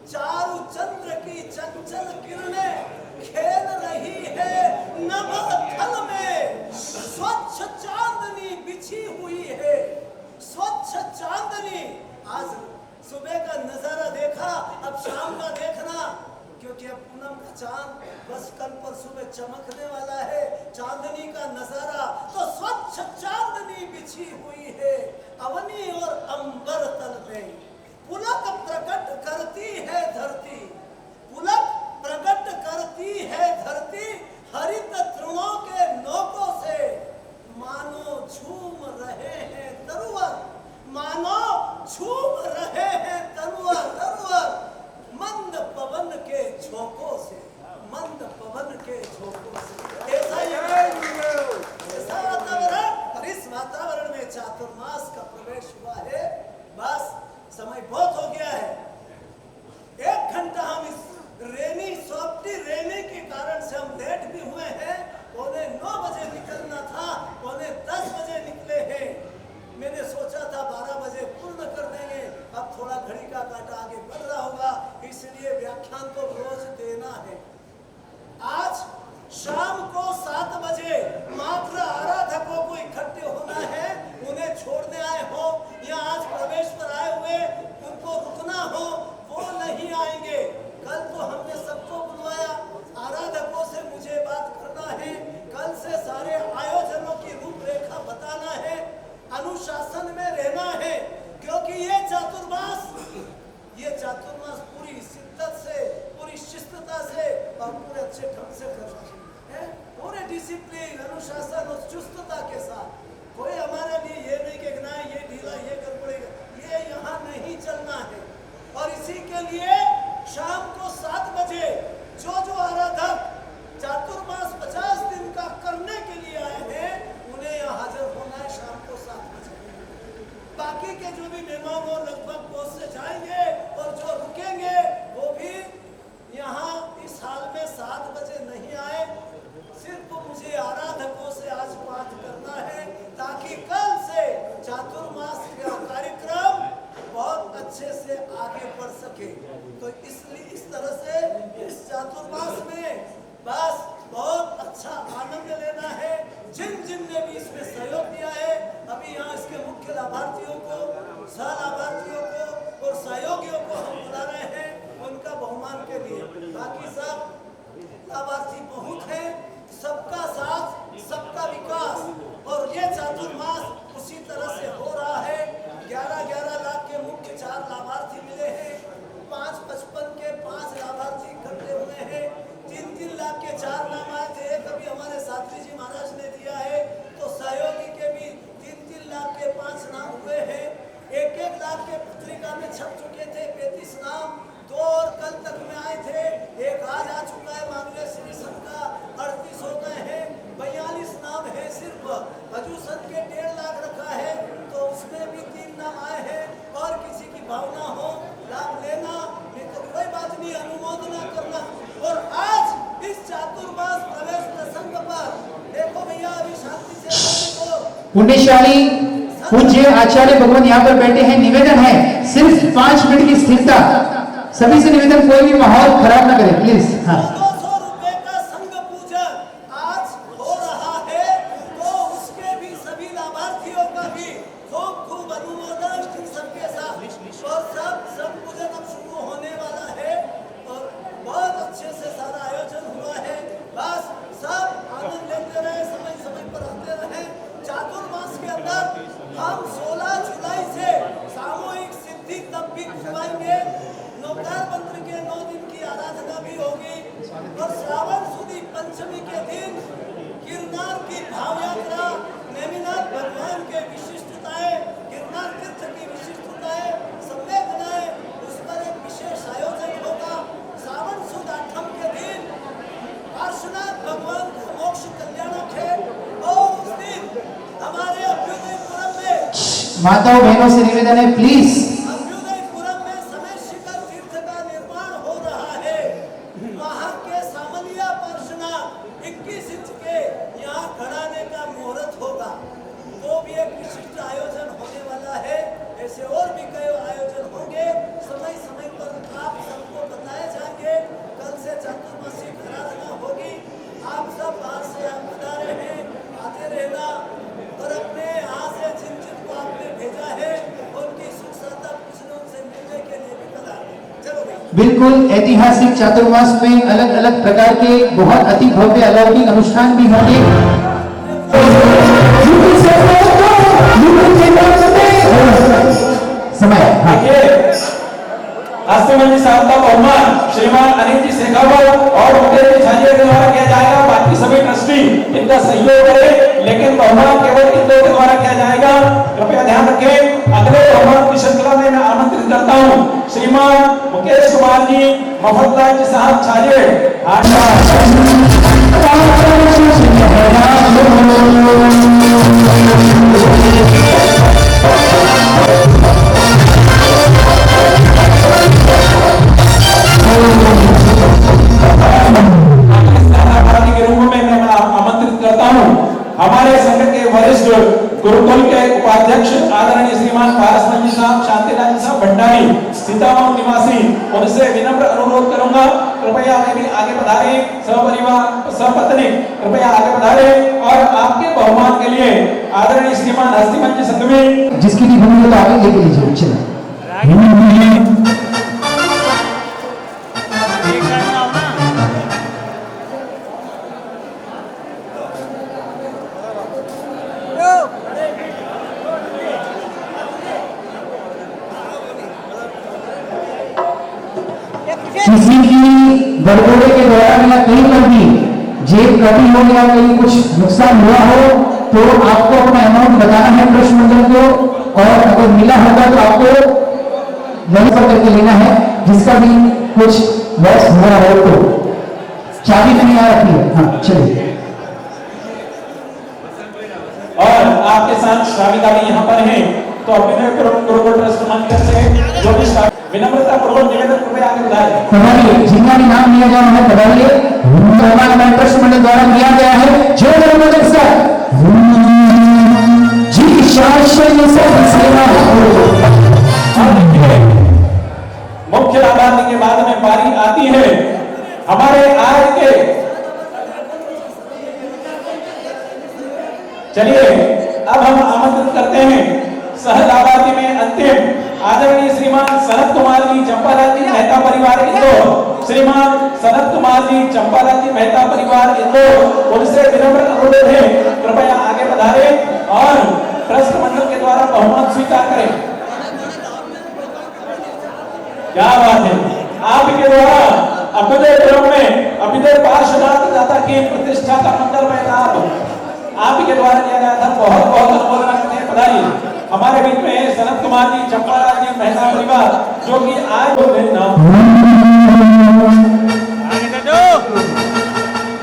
[SPEAKER 10] चारु चंद्र की चंचल किरणें खेल रही है नभ थल में। स्वच्छ चांदनी बिछी हुई है, स्वच्छ चांदनी। आज सुबह का नजारा देखा, अब शाम का देखना, क्योंकि अब पूनम का चांद बस कल परसों में चमकने वाला है। चांदनी का नजारा तो स्वच्छ चांदनी बिछी हुई है अवनी और अंबर तल में। पुलक प्रकट करती है धरती, पुलक प्रकट करती है धरती, हरित तृणों के नोकों से। मानो झूम रहे हैं तरुवर, मानो झूम रहे हैं तरुवर, मंद पवन के झोंकों से, मंद पवन के झोंकों से। ऐसा वातावरण, और इस वातावरण में चातुर्मास का प्रवेश हुआ है। बस समय बहुत हो गया है, 1 घंटा
[SPEAKER 3] पुण्यशाली पूज्य आचार्य भगवान यहाँ पर बैठे हैं। निवेदन है सिर्फ 5 मिनट की स्थिरता, सभी से निवेदन, कोई भी माहौल खराब ना करे प्लीज। हाँ
[SPEAKER 10] 200 रुपए का संघ पूजन आज हो रहा है, तो उसके भी सभी लाभार्थियों का भी खूब खूब अनुमोदन सबके साथ। और सब पूजन अब शुरू होने वाला है और बहुत अच्छे से सारा आयोजन हुआ है। बस सब आनंद लेते रहे, समय पर आते रहे। चातुर्मास के अंदर हम 16 जुलाई से सामूहिक सिद्धि तब भी करवाएंगे। नवकार मंत्र के 9 दिन की आराधना भी होगी और श्रावण सुदी पंचमी के दिन गिरनार की भाव यात्रा, नेमिनाथ भगवान के विशिष्टताएं, गिरनार तीर्थ की विशिष्टताएं, संवेदनाएं, उस पर एक विशेष आयोजन होगा। श्रावण सुद 8 के दिन पार्श्वनाथ भगवान का मोक्ष कल्याणक है और उस दिन हमारे अभ्युदयपुरम में
[SPEAKER 3] माताओं बहनों से निवेदन है प्लीज।
[SPEAKER 10] अभ्युदयपुरम में समय शिखर तीर्थ का निर्माण हो रहा है। वहां के सामलिया पार्श्वनाथ 21 इंच के यहाँ खड़ाने का मुहूर्त होगा, वो भी एक विशिष्ट आयोजन होने वाला है। ऐसे और भी कई आयोजन होंगे, समय पर आप सबको बताए जाएंगे। कल से चातुर्मासी आराधना होगी। आप सब बाहर से आप पधारे हैं, आते रहना और अपने यहाँ से जिनको आपने भेजा है उनकी सुख श्रद्धा पूछने उनसे मिलने के लिए भी पधारे। चलो भाई,
[SPEAKER 3] बिल्कुल ऐतिहासिक चातुर्मास में अलग अलग प्रकार के बहुत अति भव्य अलौकिक अनुष्ठान भी होंगे। समय हाँ।
[SPEAKER 6] अष्टमंजी साहब का बहुमान श्रीमान अनिल जी शेखावत और मुकेश जी झांझिया के द्वारा किया जाएगा। बाकी सभी ट्रस्टी इनका सहयोग करें, लेकिन बहुमान केवल इन लोगों के द्वारा किया जाएगा, कृपया ध्यान रखें। अगले बहुमान की श्रृंखला में मैं आमंत्रित करता हूँ श्रीमान मुकेश कुमार जी, मोहम्मद जी साहब झांझिया। के रूप में मैं आमंत्रित करता हूं हमारे संघ के वरिष्ठ गुरुकुल के उपाध्यक्ष आदरणीय श्रीमान पारसमल जी साहब, शांतिलाल जी साहब भंडारी, सीतामऊ निवासी, उनसे विनम्र अनुरोध करूंगा कृपया मैं भी आगे बढ़ाए। सपरिवार सपत्नी कृपया आगे बढ़ाए और आपके बहुमान के लिए आदरणीय श्रीमान हस्तिमंच संघवी
[SPEAKER 3] जिसकी भी भूमिका तो आगे लेके लीजिए। चलिए किसी की गड़बड़ी के दौरान या कहीं पर भी जेब कटी हो या कहीं कुछ नुकसान हुआ हो तो आपको अपना अमाउंट बताना है ट्रस्ट मंडल को, और अगर मिला होगा तो आपको वहीं पर करके लेना है। जिसका भी कुछ लॉस हुआ हो तो चाबी नहीं आ रखी है। हाँ चलिए।
[SPEAKER 6] और आपके साथ श्राविका भी यहाँ पर हैं, तो अपने गुरुकुल ट्रस्ट मंडल से जो भी विनम्रता पूर्वक निवेदन कृपया आगे बढ़ाएं।
[SPEAKER 3] पढ़ाइए, जिनका भी नाम लिया जाना है पढ़ाइए। हमारे ट्रस्ट मंडल द्वारा किया गया है जो जी शासन सब सेवा
[SPEAKER 6] मुख्य लाभार्थी के बाद में बारी आती है हमारे आज के। चलिए अब हम आमंत्रित करते हैं सह लाभार्थी में अंतिम आदरणीय श्रीमान सनत कुमार जी चंपालाल जी मेहता परिवार इंदौर, श्रीमान सनत कुमार जी चंपालाल जी मेहता परिवार इंदौर, उनसे विनम्र अनुरोध है कृपया आगे बढ़ाए और ट्रस्ट मंडल के द्वारा बहुमान स्वीकार करें। क्या बात है, आपके द्वारा अभ्युदयपुरम में अभ्युदय पार्श्वनाथ दाता की प्रतिष्ठा का मंगल में लाभ आपके द्वारा किया गया था। बहुत बहुत अनुमोदन करते हैं। पधारिए। हमारे बीच में सनत कुमार जी चंपालाल जी मेहता परिवार जो कि आज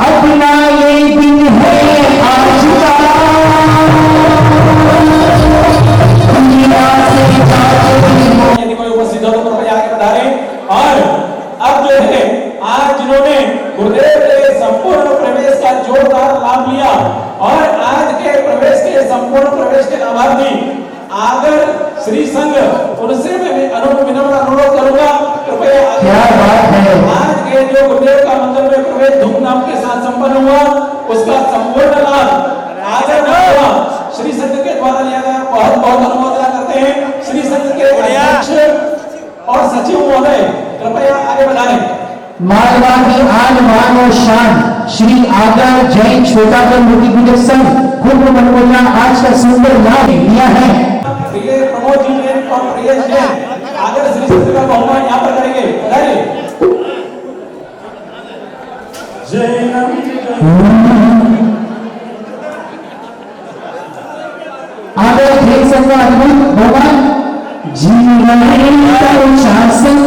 [SPEAKER 3] अपना ये दिन है आज का,
[SPEAKER 6] यदि कोई उपस्थित हो तो कृपया आगे बढ़ाए। और अब जो है आज जिन्होंने गुरुदेव के संपूर्ण प्रवेश का जोरदार लाभ लिया और आज के प्रवेश के संपूर्ण प्रवेश के लाभार्थी आगर श्री संघ उनसे मैं विनम्र अनुरोध करूंगा, कृपया
[SPEAKER 2] क्या बात है।
[SPEAKER 6] आज के जो गुरुदेव का मंदिर में प्रवेश धूमधाम के साथ संपन्न हुआ, उसका संपूर्ण लाभ आगर श्री संघ के द्वारा लिया गया। बहुत बहुत अनुमोदन करते हैं श्री संघ के अध्यक्ष और सचिव महोदय, कृपया आगे बढ़ाएं।
[SPEAKER 2] मालवा की आन बान और शान श्री आगर जैन छोटागढ़ मूर्ति पूजक संघ कुंभ मनोरंजना आज का सुंदर लाभ लिया है।
[SPEAKER 6] प्रिय प्रमोद जी जैन और प्रिय जैन आगर श्री संघ का बहुमान यहाँ पर करेंगे।
[SPEAKER 2] आगर जैन संघ का अद्भुत भगवान जीवन शासन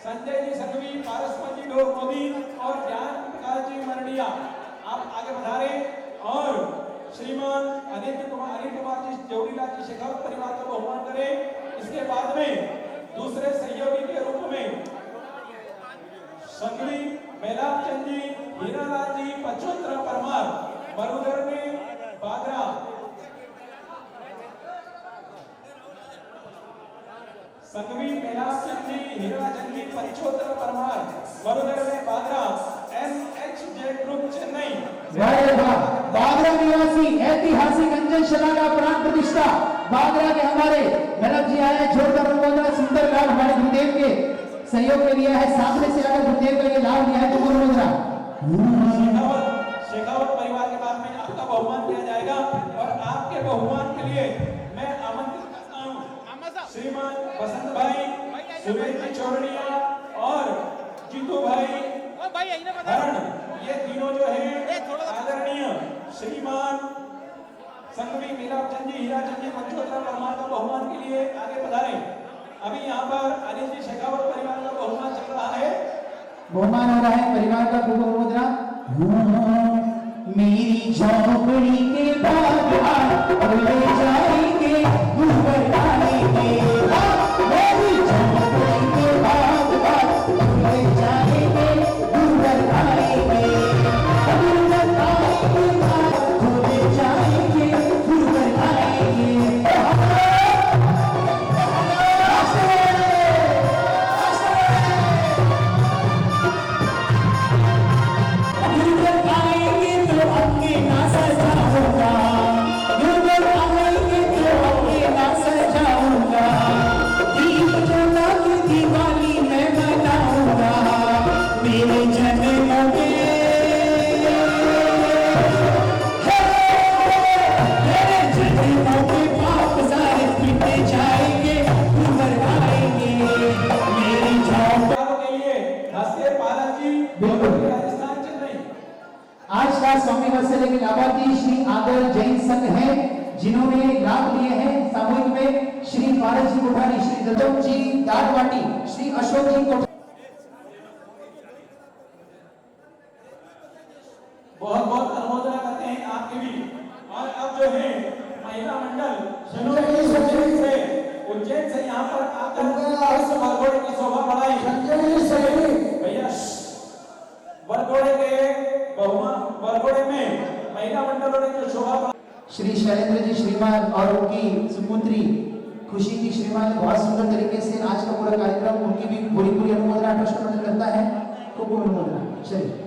[SPEAKER 6] संजय जी संघवी, पारसमल जी डोर मोदी और ज्ञान प्रकाश जी मरडिया आप आगे बढ़ारे और श्रीमान अनिल कुमार जी जोड़ीलाल जी शेखावत परिवार का बहुमान करें। इसके बाद में दूसरे सहयोगी के रूप में संघवी मेलाप चंद जी, हीरालाल जी, पचोत्रा परमार, मरुधर में बागरा, संघवी मेलाप चंद जी, हीरालाल चंद जी, पचोत्रा परमार, मरुधर में बागरा, NHJ ग्रुप चेन्नई।
[SPEAKER 3] बागरा निवासी ऐतिहासिक अंजन शिला का प्राण प्रतिष्ठा बागरा के हमारे मैडम जी आए, जोरदार अनुमोदन, सुंदर लाभ हमारे गुरुदेव के सहयोग में लिया है, सामने से आकर गुरुदेव का ये लाभ लिया है। तो अनुमोदन
[SPEAKER 6] शेखावत परिवार के बाद में आपका बहुमान दिया जाएगा और आपके बहुमान के लिए मैं आमंत्रित करता हूं श्रीमान बसंत भाई, सुरेश जी चौरड़िया और जीतू भाई हरण, ये तीनों जो है आदरणीय श्रीमान संघवी मेलाप चंद जी, हीरा चंद जी, पंचोत्रा परमार का बहुमान के लिए आगे बढ़ाएं। अभी यहाँ पर अनिल जी शेखावत परिवार का बहुमान चल रहा है,
[SPEAKER 3] बहुमान हो रहा है परिवार का। खूब अनुमोदन। मेरी झोपड़ी के बाग ले जाएंगे, ऊपर आएंगे, मेरी झोपड़ी के बाग ले जाएंगे, ऊपर आएंगे, ऊपर जाएंगे, ऊपर आएंगे। स्वामी वत्सल्य के लाभार्थी श्री आगर जैन संघ है, जिन्होंने लाभ लिए हैं सामूहिक में श्री पारस जी कोठारी, श्री दत्तम जी दादवाटी, श्री अशोक जी कोठारी।
[SPEAKER 6] बहुत बहुत अनुमोदन करते हैं आपके भी। और अब जो है महिला मंडल से उज्जैन से यहाँ पर आकर इस वरघोड़े की शोभा बढ़ाई। भैया वरघोड़े के वरघोड़े में महिला मंडलों ने जो शोभा बढ़ाई।
[SPEAKER 3] श्री शैलेंद्र जी श्रीमान और उनकी सुपुत्री खुशी जी श्रीमान ने बहुत सुंदर तरीके से आज का पूरा कार्यक्रम, उनकी भी पूरी अनुमोदना ट्रस्ट करता है। खूब अनुमोदना। चलिए।